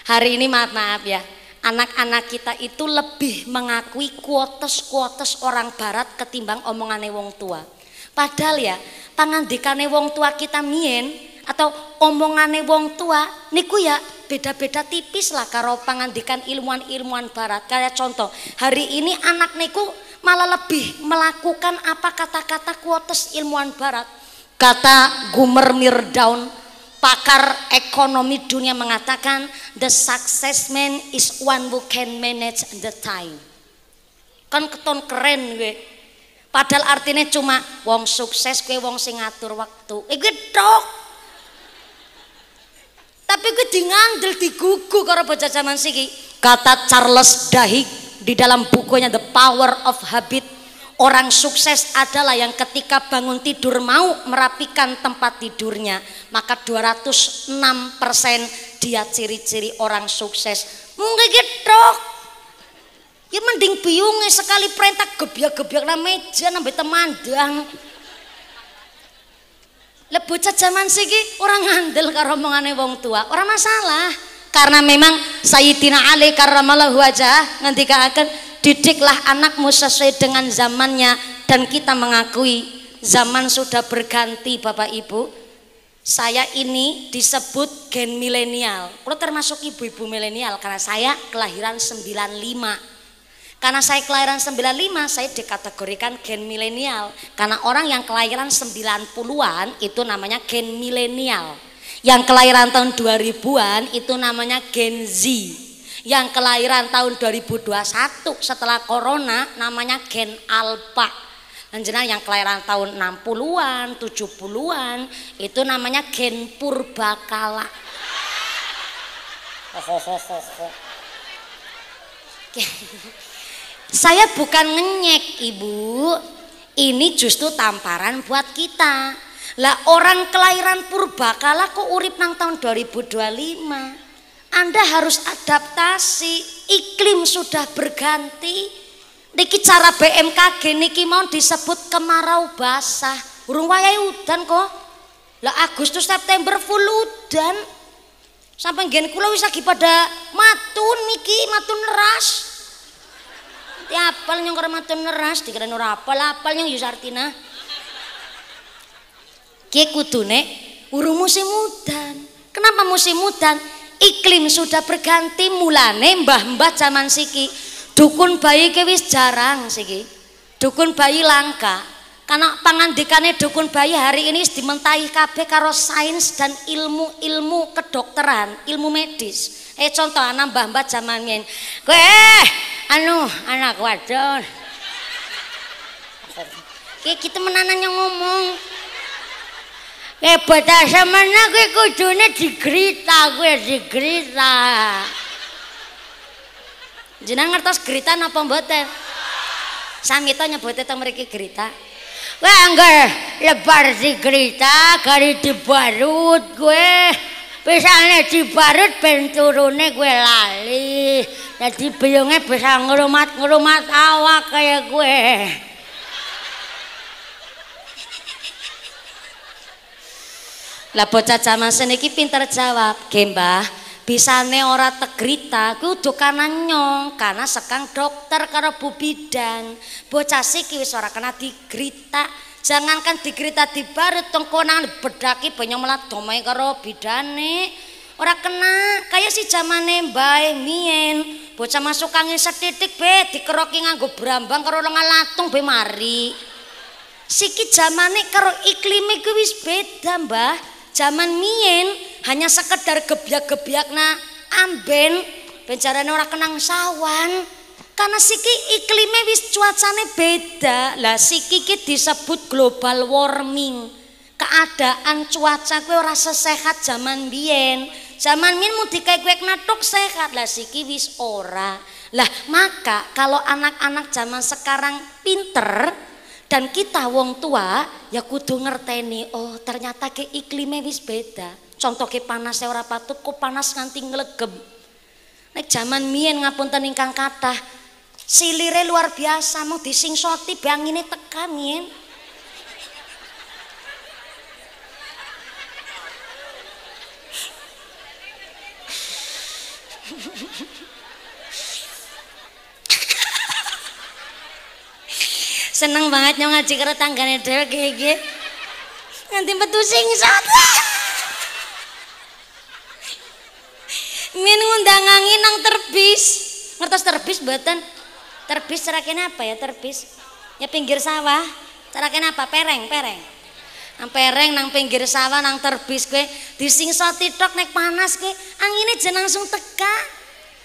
Hari ini maaf ya, anak-anak kita itu lebih mengakui kuotes-kuotes orang barat ketimbang omongane wong tua. Padahal ya, pangandikane wong tua kita mien atau omongane wong tua niku ya beda-beda tipis lah karo pangandikan ilmuwan-ilmuwan barat. Kayak contoh, hari ini anak niku malah lebih melakukan apa kata-kata kuotes ilmuwan barat. Kata Gumer Mirdaun, pakar ekonomi dunia, mengatakan the success man is one who can manage the time. Kan keton keren gue. Padahal artinya cuma wong sukses gue wong sing ngatur waktu. Gue tok. Tapi gue ngandel digugu karo bocah zaman siki. Kata Charles Duhigg di dalam bukunya The Power of Habit, orang sukses adalah yang ketika bangun tidur mau merapikan tempat tidurnya. Maka 206% dia ciri-ciri orang sukses. Mungkin gitu. Ya mending biungnya sekali perintah gebiak-gebiak na meja nambe temandang. Lah bocah zaman siki orang ngandel karo omongane wong tua. Ora masalah. Karena memang Sayyidina Ali karramallahu wajhah ngendikaken, didiklah anakmu sesuai dengan zamannya. Dan kita mengakui zaman sudah berganti, Bapak Ibu. Saya ini disebut gen milenial. Kalau termasuk ibu-ibu milenial karena saya kelahiran 95. Karena saya kelahiran 95, saya dikategorikan gen milenial. Karena orang yang kelahiran 90-an itu namanya gen milenial. Yang kelahiran tahun 2000-an itu namanya Gen Z. Yang kelahiran tahun 2021 setelah corona namanya Gen Alpha. Dan yang kelahiran tahun 60-an, 70-an itu namanya Gen Purbakala. Saya bukan ngenyek, Ibu. Ini justru tamparan buat kita. Lah orang kelahiran purbakala kok urip nang tahun 2025. Anda harus adaptasi, iklim sudah berganti. Niki cara BMKG niki mau disebut kemarau basah. Urung wayahe udan kok. Lah Agustus September full udan. Sampai nggen kula wis lagi pada matun niki, matun neras. Apal nyong karo matun neras dikira ora apal nyong Yusartina. Ki kudune urung musim udan. Kenapa musim udan? Iklim sudah berganti, mulane mbah-mbah zaman siki dukun bayi ke wis jarang siki. Dukun bayi langka. Karena pangandikane dukun bayi hari ini dimentahi kabeh karo sains dan ilmu kedokteran, ilmu medis. Contoh anak mbah-mbah zaman ngene. Kowe anak wadon. Kita menananya ngomong. Bocah semana kowe kudune digrita, Jenengan ngertos grita napa mboten? Sami to nyebute teng mriki grita. Kowe anggar lebar digrita kari dibarut kowe. Pisane dibarut ben turune kowe lali. Dadi beyonge bisa ngrumat awak kaya kowe. Lah bocah jaman seniki pinter jawab, "Nggih Mbah, bisane ora tegrita kuwi udu kanan nyong karena sekang dokter karo Bu Bidan. Bocah siki wis ora kena digrita. Jangankan digrita dibarut tong konangan bedaki banyak melat domae karo bidane. Ora kena kaya si zamane Mbah mien. Bocah masuk angin setitik be dikeroki nganggo brambang karo lengan latung be mari. Siki zamane karo iklime kuwi wis beda, Mbah. Zaman mien hanya sekedar gebyak-gebyakna amben bencarane ora kenang sawan. Karena siki iklime wis cuacane beda. Lah siki ki disebut global warming. Keadaan cuaca kuwi ora sesehat zaman biyen. Zaman biyen mu dikae-kae natuk sehat, lah siki wis ora. Lah maka kalau anak-anak zaman sekarang pinter dan kita wong tua ya kudu ngerteni, oh ternyata ke iklime wis beda. Contoh ke panasnya ora patut kok panas nganti nglegem. Nek zaman biyen ngapunten ingkang kathah silire luar biasa mau disingsoti bangine tekan yen. Seneng banget nyong ngaji karo tanggane dhewe nggih. Nganti metu singsot. Min ngundang angin nang terbis. Ngertos terbis mboten? Terbis cara kene apa ya terbis? Ya pinggir sawah. Cara kene apa? Pereng. Nang pereng nang pinggir sawah nang terbis kowe disingsoti tok nek panas kowe angine jen langsung teka.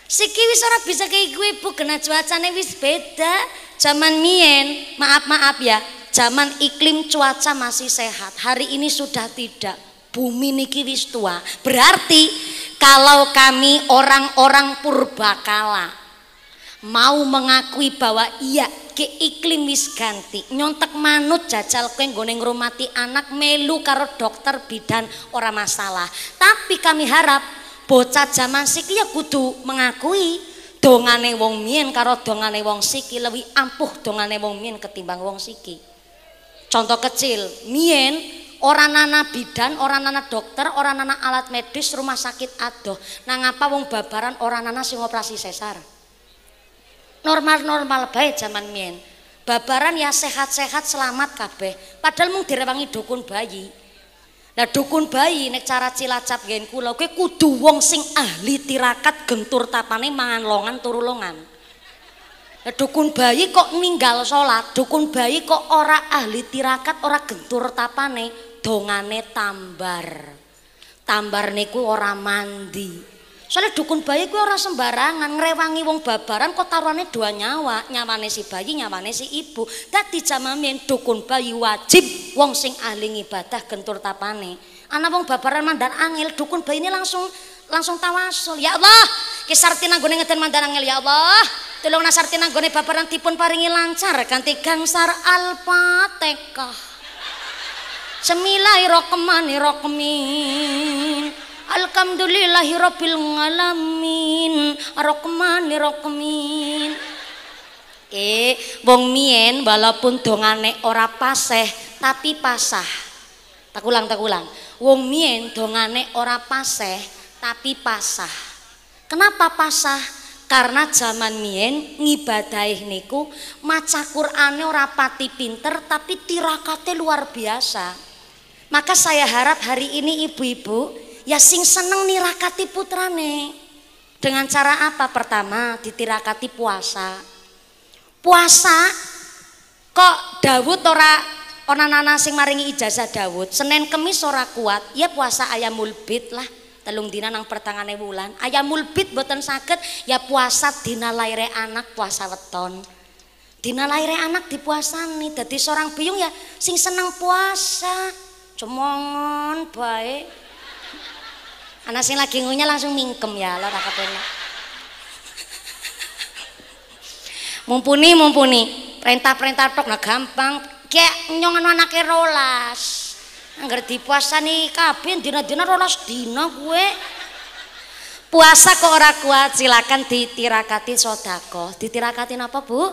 Siki wis ora bisa kayak gue Bu kena cuacane wis beda. Zaman mien, maaf ya, zaman iklim cuaca masih sehat. Hari ini sudah tidak. Bumi niki wis tua. Berarti kalau kami orang-orang purbakala mau mengakui bahwa iya ke iklim wis ganti, nyontek manut jajal kowe nggone ngrumati anak melu karo dokter bidan ora masalah. Tapi kami harap bocah zaman siki ya kudu mengakui dongane wong mien karo dongane wong siki lebih ampuh dongane wong mien ketimbang wong siki. Contoh kecil, mien orang nana bidan, orang nana dokter, orang nana alat medis rumah sakit adoh. Nah ngapa wong babaran orang nana sing operasi sesar? Normal bae zaman mien. Babaran ya sehat-sehat selamat kabeh. Padahal mung direwangi dukun bayi. Nah dukun bayi nek cara Cilacap nggen kula kowe kudu wong sing ahli tirakat gentur tapane mangan longan turu longan. Nah dukun bayi kok ninggal salat, dukun bayi kok ora ahli tirakat, ora gentur tapane, dongane tambar. Tambar niku ora mandi. Soalnya dukun bayi kuwi ora sembarangan ngrewangi wong babaran kok taruhane dua nyawa, nyawane si bayi, nyawane si ibu. Dadi jamamen dukun bayi wajib wong sing ahli ibadah gentur tapane. Ana wong babaran mandan angel, dukun bayi ini langsung tawasul. Ya Allah, ki sarti nanggone ngeden mandan angel ya Allah. Tulung nasarti nanggone babaran dipun paringi lancar kanthi gangsar Al-Fatihah. Bismillahirrahmanirrahim. Alhamdulillahirabbil alamin. Arrahmanirrahim. Wong mien walaupun dongane ora paseh tapi pasah. Tak ulang. Wong mien dongane ora paseh tapi pasah. Kenapa pasah? Karena zaman mien ngibadahi niku maca Qur'ane ora pati pinter tapi tirakate luar biasa. Maka saya harap hari ini ibu-ibu ya sing seneng nirakati putrane. Dengan cara apa? Pertama ditirakati puasa. Puasa kok Daud ora ana nana sing maringi ijazah Daud Senin Kemis ora kuat ya puasa ayamul bid lah telung dina nang pertangane wulan ayamul bid boten saged ya puasa dina laire anak puasa weton dina laire anak dipuasani dadi seorang biyung ya sing seneng puasa cemongon bae anak sing lagi ngunyah langsung mingkem ya lo tak kepenak mumpuni perintah tok nah gampang kayak nyongan anake rolas anggar dipuasani kabeh dina-dina rolas dina gue puasa kok ora kuat silakan ditirakati sedekah ditirakati napa Bu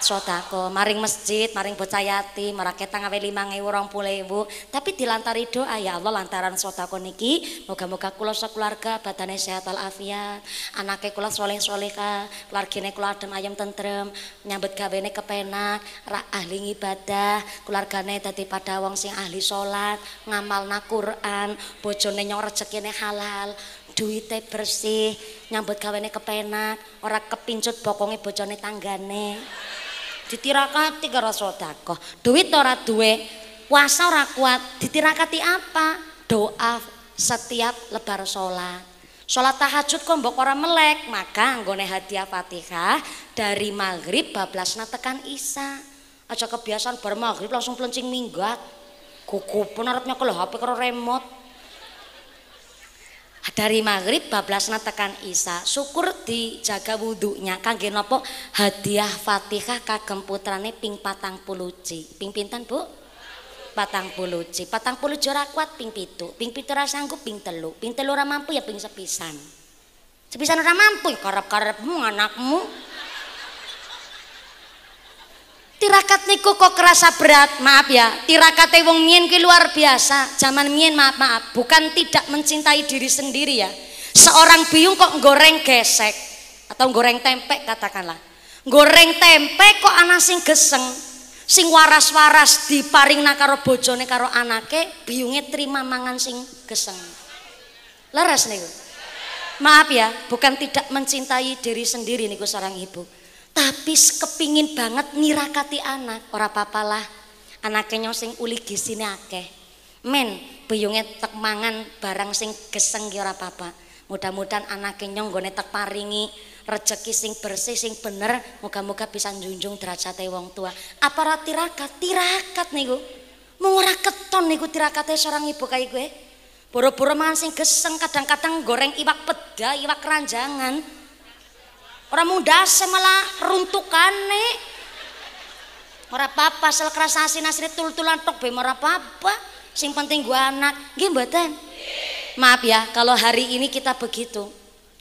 sedekah maring masjid maring bocah yatim maraketang awe 5.000 20.000 tapi dilantari doa ya Allah lantaran sedekah niki moga-moga kula sekeluarga badane sehat walafiat anake kula saleh-salehah keluargane kula adem ayem tentrem nyambut gawene kepenak ahli ibadah keluargane dadi pada wong sing ahli salat ngamalna Quran bojone nyong rezekine halal duite bersih nyambut gawene kepenak ora kepincut bokonge bojone tanggane ditirakati karo sedekah duit ora duwe puasa ora kuat ditirakati apa doa setiap lebar sholat tahajud kok mbok ora melek maka anggone hadiah Fatihah dari maghrib bablasna tekan isya aja kebiasaan bar maghrib langsung plencing minggat gugupun arep nyekel HP karo remote dari maghrib bablasna tekan isya syukur dijaga wudhunya kangge napa hadiah Fatihah kagem putrane ping 40 ji ping pinten Bu 40 ji 40 ora kuat ping 7 ping 7 ora sanggup ping 3 ping 3 ora mampu ya ping sepisan ora mampu karep-karepmu anakmu tirakat niku kok kerasa berat maaf ya tirakate wong mien ki luar biasa zaman mien maaf bukan tidak mencintai diri sendiri ya seorang biyung kok goreng gesek atau goreng tempe katakanlah goreng tempe kok ana sing geseng sing waras-waras diparingna karo bojone karo anake biyunge terima mangan sing geseng leres niku maaf ya bukan tidak mencintai diri sendiri niku seorang ibu tapi kepingin banget nirakati anak ora papalah anaknya nyong sing uli gisine akeh men biyunge tek mangan barang sing geseng ki ora apa-apa mudah-mudahan anaknya nyong nggone tek paringi rezeki sing bersih sing bener moga-moga bisa njunjung derajate wong tua apa ora tirakat niku mung ora keton niku tirakate seorang ibu kaya gue boro-boro mangan sing geseng kadang-kadang goreng iwak peda iwak keranjangan orang muda malah runtukane ora apa-apa sel kerasa asin-asin tul-tulan tok be ora apa-apa sing penting gua anak nggih mboten maaf ya kalau hari ini kita begitu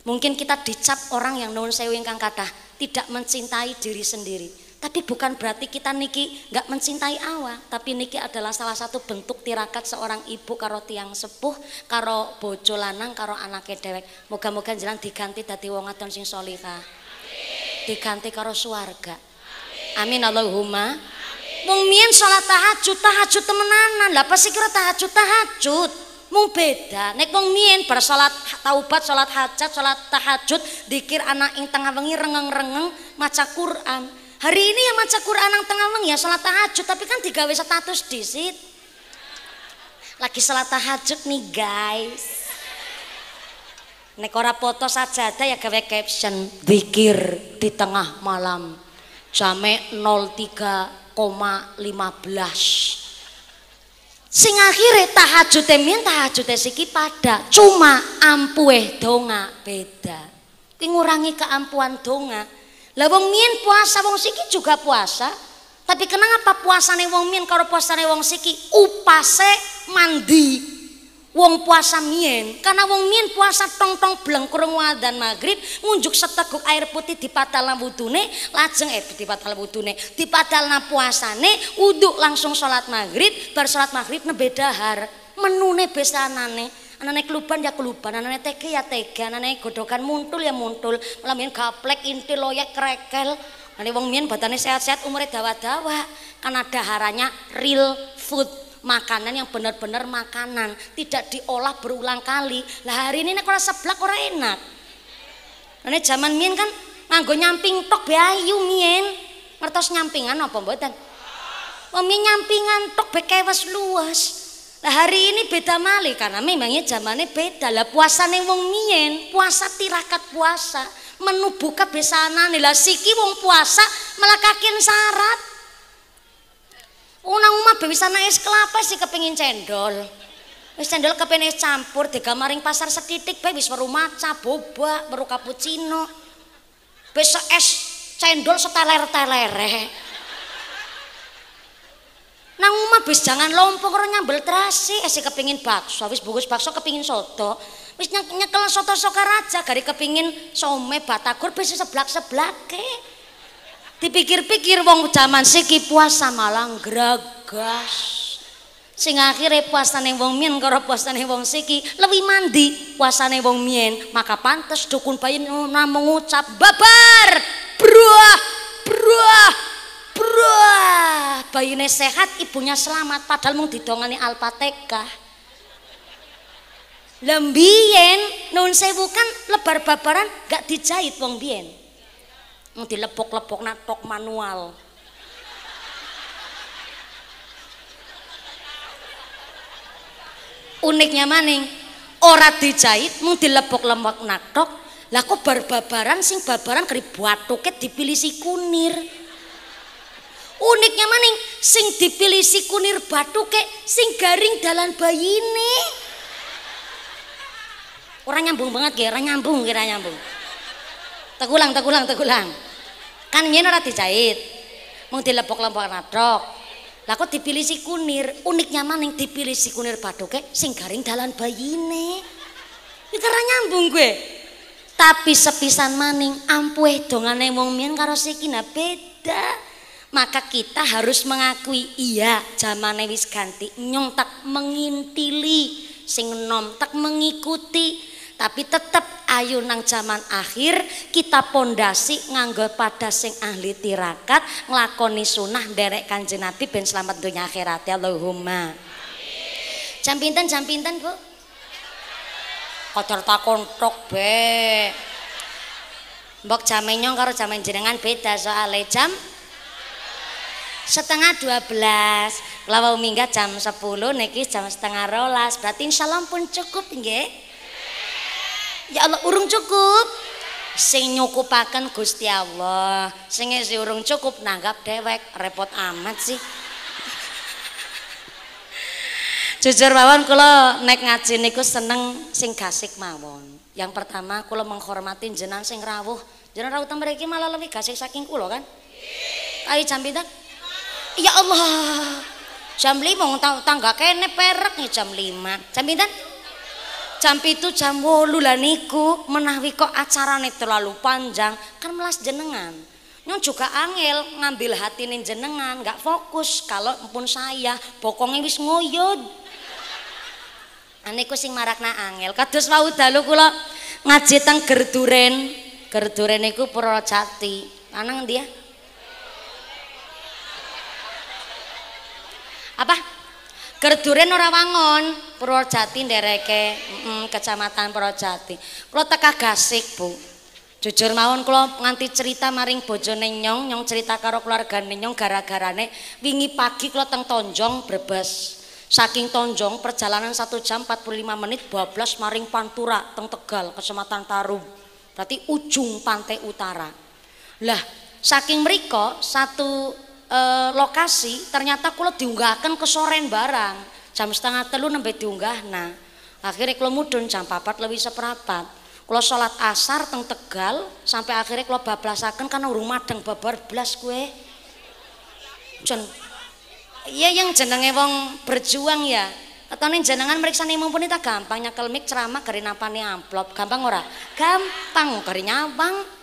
mungkin kita dicap orang yang nuwun sewu ingkang kathah tidak mencintai diri sendiri tapi bukan berarti kita niki nggak mencintai awak tapi niki adalah salah satu bentuk tirakat seorang ibu karo tiang sepuh karo bojo lanang karo anake dewek moga-moga jenengan diganti dadi wong adon sing sholihah diganti karo swarga amin Allahumma wong mien salat tahajud temenanan lah pas kira tahajud mung beda nek wong mien bar salat taubat salat hajat salat tahajud dikir anak ing tengah wengi rengeng-rengeng maca Quran hari ini ya maca Quran nang tengah wengi ya salat tahajud tapi kan digawe status disit lagi salat tahajud nih guys nek ora foto sajadah ya gawe caption zikir di tengah malam jame 03,15 sing akhire tahajute siki pada cuma ampuhe donga beda ki ngurangi keampuan donga lah wong mien puasa wong siki juga puasa tapi kenapa puasane wong mien karo puasane wong siki upase mandi wong puasa mien karena wong mien puasa tong-tong blengkurung wadan maghrib ngunjuk seteguk air putih di padalna wudune lajeng di padalna puasane uduk langsung sholat maghrib bar sholat maghrib nembe dahar menune besanane anane keluban ya keluban anane tege ya tege anane godokan muntul ya muntul malah mien gaplek intil loyek krekel ane wong mien badane sehat-sehat umure dawa-dawa karena daharannya real food makanan yang benar-benar makanan tidak diolah berulang kali lah hari ini nek ora seblak ora enak nek zaman mien kan nganggo nyamping tok be ayu mien ngertos nyampingan apa mboten Wong mien nyampingan tok bekewas luas. Lah hari ini beda malih karena memangnya zamannya beda. Lah puasane wong mien, puasa tirakat puasa, menu buka besanane. Lah siki wong puasa malah kakin syarat. Unang umah bewisana es kelapa sih kepengin cendol. Wis cendol kepengin es campur digamaring pasar setitik bae wis weru maca, boba, weru cappuccino. Besok es cendol seteler-telere. Nang omah wis jangan lompong karo nyambel terasi, esih kepingin bakso, wis bungkus bakso kepingin soto. Wis nyekel soto Sokaraja gari kepingin some batagor wis seblak-seblake. Dipikir-pikir wong jaman siki puasa malah gragas. Sing akhire puasane wong mien karo puasane wong siki lebih mandi puasane wong mien, maka pantes dukun bayi namung ngucap babar, bruah, bruah. Bruh, bayine sehat, ibunya selamat, padahal mung didongani Al-Fatihah. Lembien nun sewu kan lebar babaran gak dijahit wong biyen. Mung dilepok-lepok natok manual. Uniknya maning, ora dijahit mung dilepok-lepok natok. Lah kok bar-babaran sing babaran keri batuke dipilih si kunir. Uniknya maning sing dipilih si kunir batuke sing garing dalan bayine. Orang nyambung banget ge, orang nyambung kira nyambung. Tegulang. Kan nyen ora dijahit. Mung dilepok-lepok natok. Lah kok dipilih si kunir? Uniknya maning dipilih si kunir batuke sing garing dalan bayine. Iki ora nyambung gue. Tapi sepisan maning ampuh dongane wong mien karo sikina beda. Maka kita harus mengakui iya zamane wis ganti, nyong tak mengintili, sing enom tak mengikuti, tapi tetep ayo nang zaman akhir kita pondasi nganggo pada sing ahli tirakat nglakoni sunah nderek Kanjeng Nabi ben selamat dunya akhirat ya Allahumma. Jam pinten Bu? Kotor takon tok be. Mbok jame nyong karo jame jenengan beda soalnya jam setengah 12, kalau minggat jam 10 niki jam setengah 12, berarti insyaallah pun cukup nggih. Ya Allah urung cukup. Sing nyukupaken Gusti Allah, sing isih urung cukup nanggap dewek, repot amat sih. Jujur mawon kula nek ngaji niku seneng sing gasik mawon. Yang pertama kula menghormati jenengan sing rawuh. Jenengan rawuh teng mriki malah lebih gasik saking kula kan? Ayo jam pinten? Ya Allah, jam 5 tangga kene perek nih jam 5. Jam pinten? Jam 7 jam 8 lah niku menawi kok acarane terlalu panjang kan melas jenengan. Nyong juga angel ngambil hatine jenengan, nggak fokus kalau pun saya pokoknya wis ngoyod. Aniku sing marakna angel. Kados wau dalu kula ngaji teng Gerduren. Gerduren niku Purwojati. Ana ngendi ya? Apa? Gerduren ora wangon, Purwojati ndereke, Kecamatan Purwojati. Kula teka Gasik, Bu. Jujur mawon kula nganti cerita maring bojone nyong cerita karo keluargane nyong gara-garane wingi pagi kula teng Tonjong Brebes. Saking Tonjong perjalanan 1 jam 45 menit bablas maring Pantura teng Tegal, Kecamatan Tarum. Berarti ujung pantai utara. Lah, saking mriko satu lokasi ternyata kula diunggahkan ke soren barang jam 2:30 nembe diunggahna. Akhirnya kula mudhun jam 4:04 kula sholat asar teng Tegal sampai akhirnya kula bablasaken karena urung madeng babar blas kue jen iya yang jenenge wong berjuang ya atau nih jenengan meriksani mumpuni tak gampang nyekel mik ceramah gari napani amplop gampang ora? Gampang gari nyawang.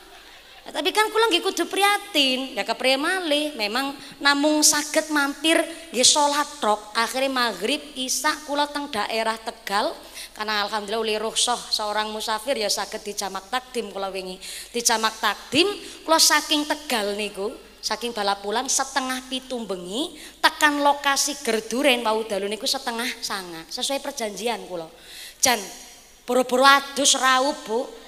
Tapi kan kula nggih kudu prihatin, ya kepriye malih memang namung saged mampir nggih salat tok. Akhire maghrib isya kula teng daerah Tegal karena alhamdulillah uli rukhsah seorang musafir ya saged dijamak takdim kula wingi. Dijamak takdim kula saking Tegal niku, saking balapulan 6:30 bengi tekan lokasi Gerduren wau dalu niku 8:30 sesuai perjanjian kula. Jan boro-boro adus rawuh Bu.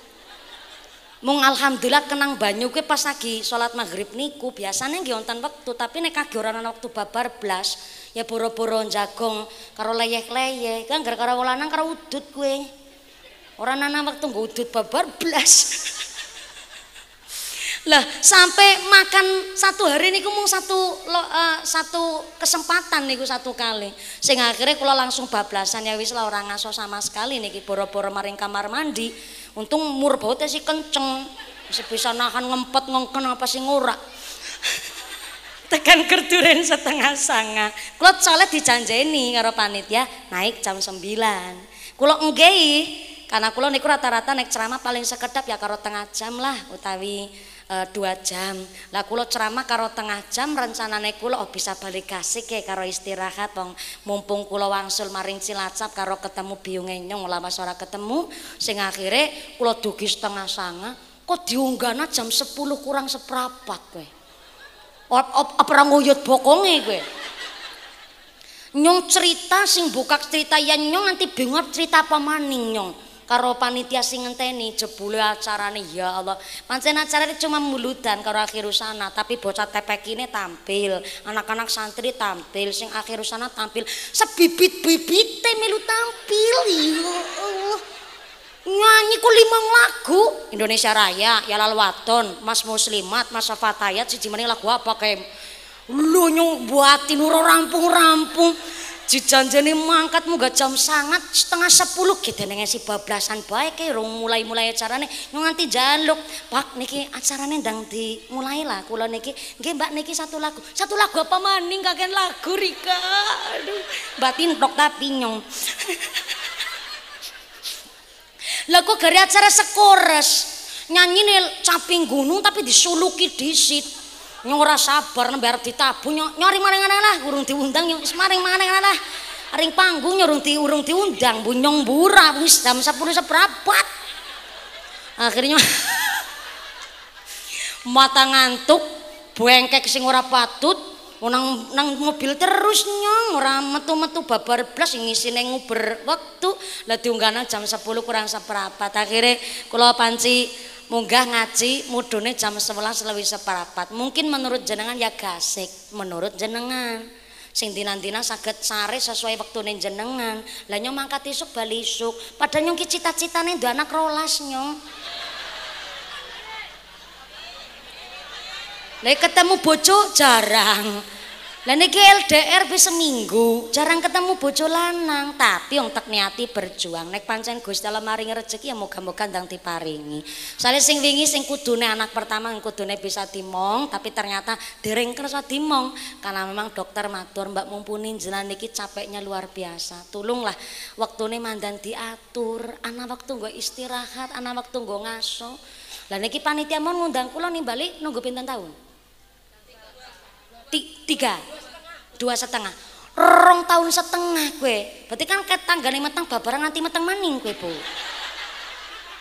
Mung alhamdulillah kenang banyu kuwi pas lagi salat maghrib niku biasane nggih wonten wektu tapi nek kage ora ana wektu babar blas ya boro-boro jagong karo leyeh-leyeh kan gara-gara lanang karo udut kowe. Ora ana wektu nggo udut babar blas. Lah sampai makan satu hari niku mung satu kesempatan niku satu kali. Sing akhirnya kula langsung bablasan ya wis lah ora ngaso sama sekali niki boro-boro maring kamar mandi. Untung mur bautnya sih kenceng, masih bisa nahan ngempet ngongken apa sih ngora. Tekan kerduren setengah sanga. Kulo soalnya dijanjeni karo panitia naik jam 9. Kulo enggehi karena kulo niku rata-rata naik ceramah paling sekedap ya karo tengah jam lah utawi 2 jam. Lah kulo ceramah karo tengah jam rencanane kulo bisa balik kasih ke karo istirahat wong mumpung kulo wangsul maring Cilacap karo ketemu Biung Enyong lama ora ketemu sing akhire kulo dugi setengah sanga kok diunggahna jam 10 kurang seprapat kowe. Apa nguyut bokonge kowe. Nyong cerita sing buka cerita ya nyong nanti bingung cerita apa maning nyong. Karo panitia sing ngenteni jebule acarane ya Allah. Pancen acarane cuma muludan karo akhir usana, tapi bocah tepek ini tampil, anak-anak santri tampil, sing akhir usana tampil, sebibit-bibite melu tampil. Ya Allah. Nyanyi ku 5 lagu Indonesia Raya, Yalal Waton, Mas Muslimat, Mas Fatayat, siji meneh lagu apa kayak lu nyong buatin ora rampung-rampung. Dijanjeni mangkat munggah jam sangat setengah 10 gitu nengesi bablasan baik ke rong mulai acarane nyong nganti jaluk Pak niki acarane ndang dimulai lah kula niki nggih Mbak niki satu lagu apa maning kaken lagu Rika aduh batin tok tapi nyong lah kok gari acara sekores nyanyi nih caping gunung tapi disuluki disit nyong ora sabar nembe arep ditabuh nyori maring-maring lah urung diundang nyong wis maring-maring lah aring panggung urung diundang bunyong bura wis jam 10 seprapat akhirnya mata ngantuk bengkek sing ora patut nang mobil terus nyong ora metu-metu babar blas ngisine nguber wektu lah diunggahna jam 10 kurang seprapat akhirnya kula panci munggah ngaji mudune jam 11 lebih seprapat mungkin menurut jenengan ya gasik menurut jenengan sing dina-dina saged sare sesuai wektune jenengan lah nyong mangkat isuk bali isuk padahal nyong ki cita-citane duwe anak 12 nyong lah ketemu bojo jarang lah niki LDR bisa seminggu jarang ketemu bojo lanang tapi wong tek niati berjuang nek pancen Gusti Allah maringi rezeki ya moga-moga ndang diparingi soalnya sing wingi sing kudune anak pertama kudune bisa dimong tapi ternyata dereng kersa dimong karena memang dokter matur Mbak mumpuni jenengan niki capeknya luar biasa tulunglah wektune mandan diatur ana waktu nggo istirahat ana waktu nggo ngaso lah niki panitia mon ngundang kula nimbali nunggu pinten tahun 2,5 tahun setengah kue berarti kan ketanggane meteng babaran nanti meteng maning kue bu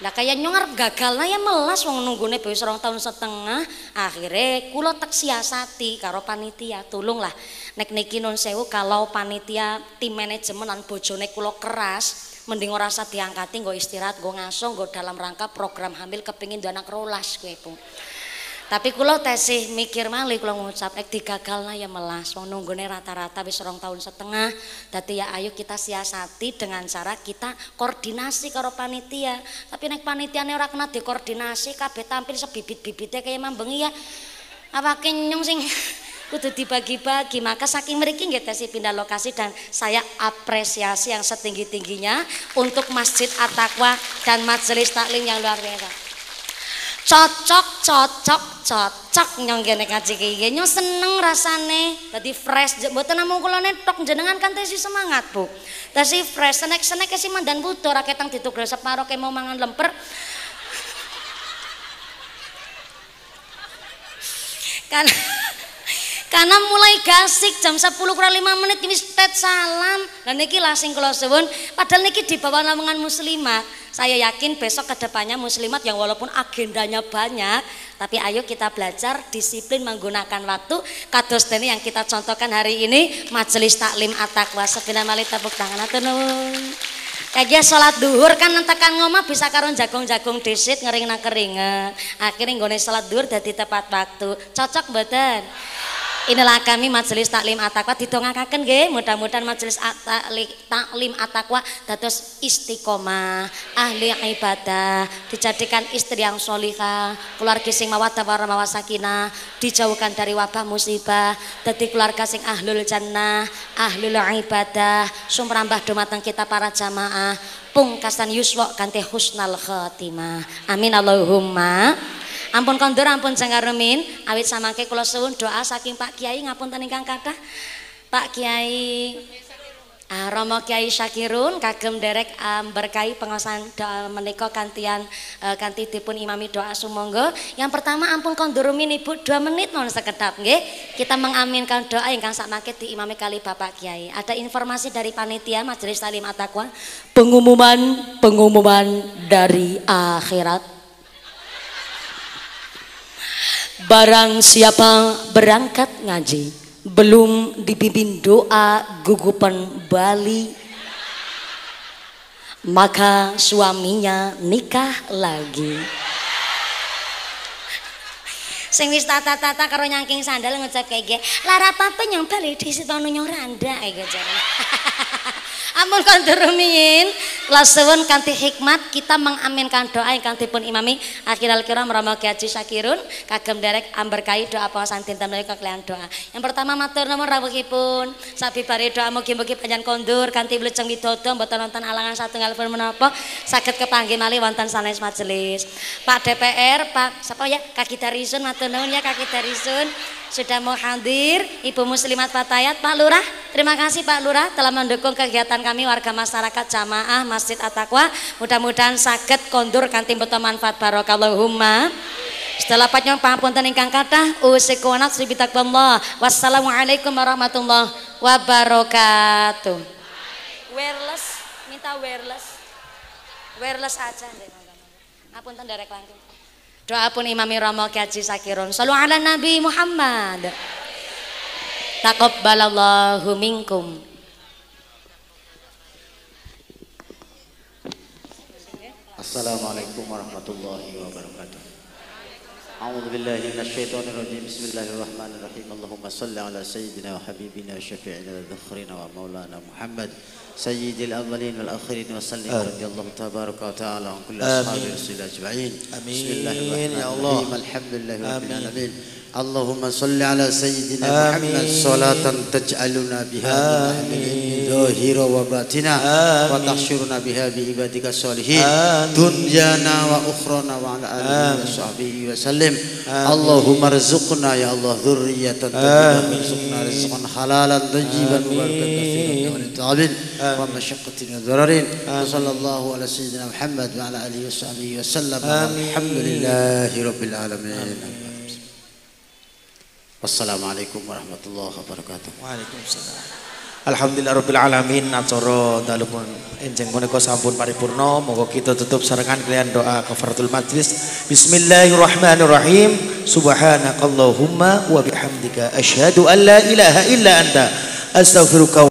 lah kayak nyong arep gagal lah ya melas wong nunggune wis 2,5 tahun akhirnya kula tak siasati karo panitia tolong lah nek niki nun sewu kalau panitia tim manajemen lan bojone kula keras mending ora usah diangkati nggo istirahat nggo ngaso nggo dalam rangka program hamil kepengin duwe anak 12 kue bu tapi kula tesih mikir malih kula ngucap nek digagalna ya melas wong nunggune rata-rata wis 2,5 tahun dadi ya ayo kita siasati dengan cara kita koordinasi karo panitia tapi nek panitiane ora kena dikoordinasi kabeh tampil sebibit-bibite kaya mambengi ya awake nyong sing kudu dibagi-bagi maka saking mriki nggih tesih pindah lokasi dan saya apresiasi yang setinggi-tingginya untuk Masjid At-Taqwa dan Majelis Taklim yang luar biasa cocok nyong kene ngaji iki nyong seneng rasane dadi fresh mboten namung kula netok jenengan kan tesi semangat Bu tesi fresh senek-senek si mandan butuh ra ketang ditugel separo ke mau mangan lemper karena mulai gasik jam 10 kurang 5 menit wis tet salam dan niki lah sing kula suwun padahal niki di bawah naungan muslimat saya yakin besok kedepannya muslimat yang walaupun agendanya banyak tapi ayo kita belajar disiplin menggunakan waktu kados dene yang kita contohkan hari ini Majelis Taklim At-Taqwa sepina malih tepuk tangan atur nuwun Kayak salat duhur kan tekan ngomah bisa karo jagung-jagung disit ngering nang keringet. Akhirnya nggone salat duhur dadi tepat waktu. Cocok mboten? Inilah kami Majelis Taklim At-Taqwa didongakaken nggih, mudah-mudahan Majelis Taklim At-Taqwa dados istiqomah, ahli ibadah, dijadikan istri yang sholihah, keluarga sing mawaddah warahmah wasakinah, dijauhkan dari wabah musibah, dadi keluarga sing ahlul jannah, ahlul ibadah, sumrambah dumateng kita para jamaah, pungkasan yuswa kanthi husnal khotimah. Amin Allahumma. Ampun kondur, ampun janggarumin, awit samangke kula suwun doa saking Pak Kiai ngapunten ingkang kathah. Pak Kiai Romo Kiai Syakirun kagem derek berkahi pengawasan doa menika kantian kanthi dipun imami doa sumangga. Yang pertama ampun kondurumin Ibu 2 menit mohon sekedap nggih. Kita mengaminkan doa ingkang sakmangke diimami kali Bapak Kiai. Ada informasi dari panitia Majelis Taklim At-Taqwa, pengumuman dari akhirat. Barang siapa berangkat ngaji belum dipimpin doa gugupan Bali, maka suaminya nikah lagi. Sing wis tata-tata karo nyangking sandal ngecap kayak lara apa yang Bali di situ nyoranda kayak gitu. Ampun kondur rumiyin, kula suwun kanthi hikmat kita mengaminkan doa ingkang dipun imami akhirul kiram Romo Kiai Syakirun kagem derek amberkahi doa pawasan dinten menika kalian doa. Yang pertama matur nuwun rawuhipun sabibare doa mugi-mugi panjenengan kondur kanthi wilujeng widodo mboten wonten alangan satunggal pun menapa saged kepanggih malih wonten sanes majelis. Pak DPR, Pak sapa ya Kaki Darisun matur nuwun ya Kaki Darisun sudah mau hadir, Ibu Muslimat Fatayat, Pak Lurah, terima kasih Pak Lurah telah mendukung kegiatan kami warga masyarakat jamaah Masjid At-Taqwa. Mudah-mudahan saged kondur kanthi beto manfaat barokallahumma. Setelah panjang pangapunten ingkang kathah, usiku wa nafsi bitaqwallah. Wassalamualaikum warahmatullahi wabarakatuh. Wireless, minta wireless. Wireless aja nggih. Apunten derek langkung. Doa pun Imami Romo Kiai Syakirun. Shallu ala Nabi Muhammad. Taqabbalallahu minkum. Assalamualaikum warahmatullahi wabarakatuh. A'udzu billahi minasyaitonir rajim. Bismillahirrahmanirrahim. Allahumma shalli ala sayyidina wa habibina syafi'ina wa dzakhrina wa maulana Muhammad sayyidil awwalin wal akhirin wa sallim radhiyallahu tabaraka wa ta'ala an kulli ashabi rasul ajma'in. Bismillahirrahmanirrahim. Alhamdulillahi rabbil alamin. Allahumma salli ala sayyidina Muhammad salatan taj'aluna biha min zahira wa batina wa tahsyuruna biha bi ibadika sholihin dunyana wa ukhrana wa ala alihi wa sahbihi wa sallim. Allahumma rzuqna ya Allah dzurriyyatan tayyibatan warzuqna rizqan halalan tayyiban mubarakan katsiran wa ta'abin wa masyaqqatin wa dhararin. Sallallahu ala sayyidina Muhammad wa ala alihi wa sahbihi wa sallam. Alhamdulillahi rabbil alamin. Wassalamualaikum warahmatullahi wabarakatuh. Waalaikumsalam. Alhamdulillahirabbil alamin. Acara dalem enjing punika sampun paripurna. Moga kita tutup sarengan kalian doa kafaratul majlis. Bismillahirrahmanirrahim. Subhanakallahumma wa bihamdika asyhadu an la ilaha illa anta astaghfiruka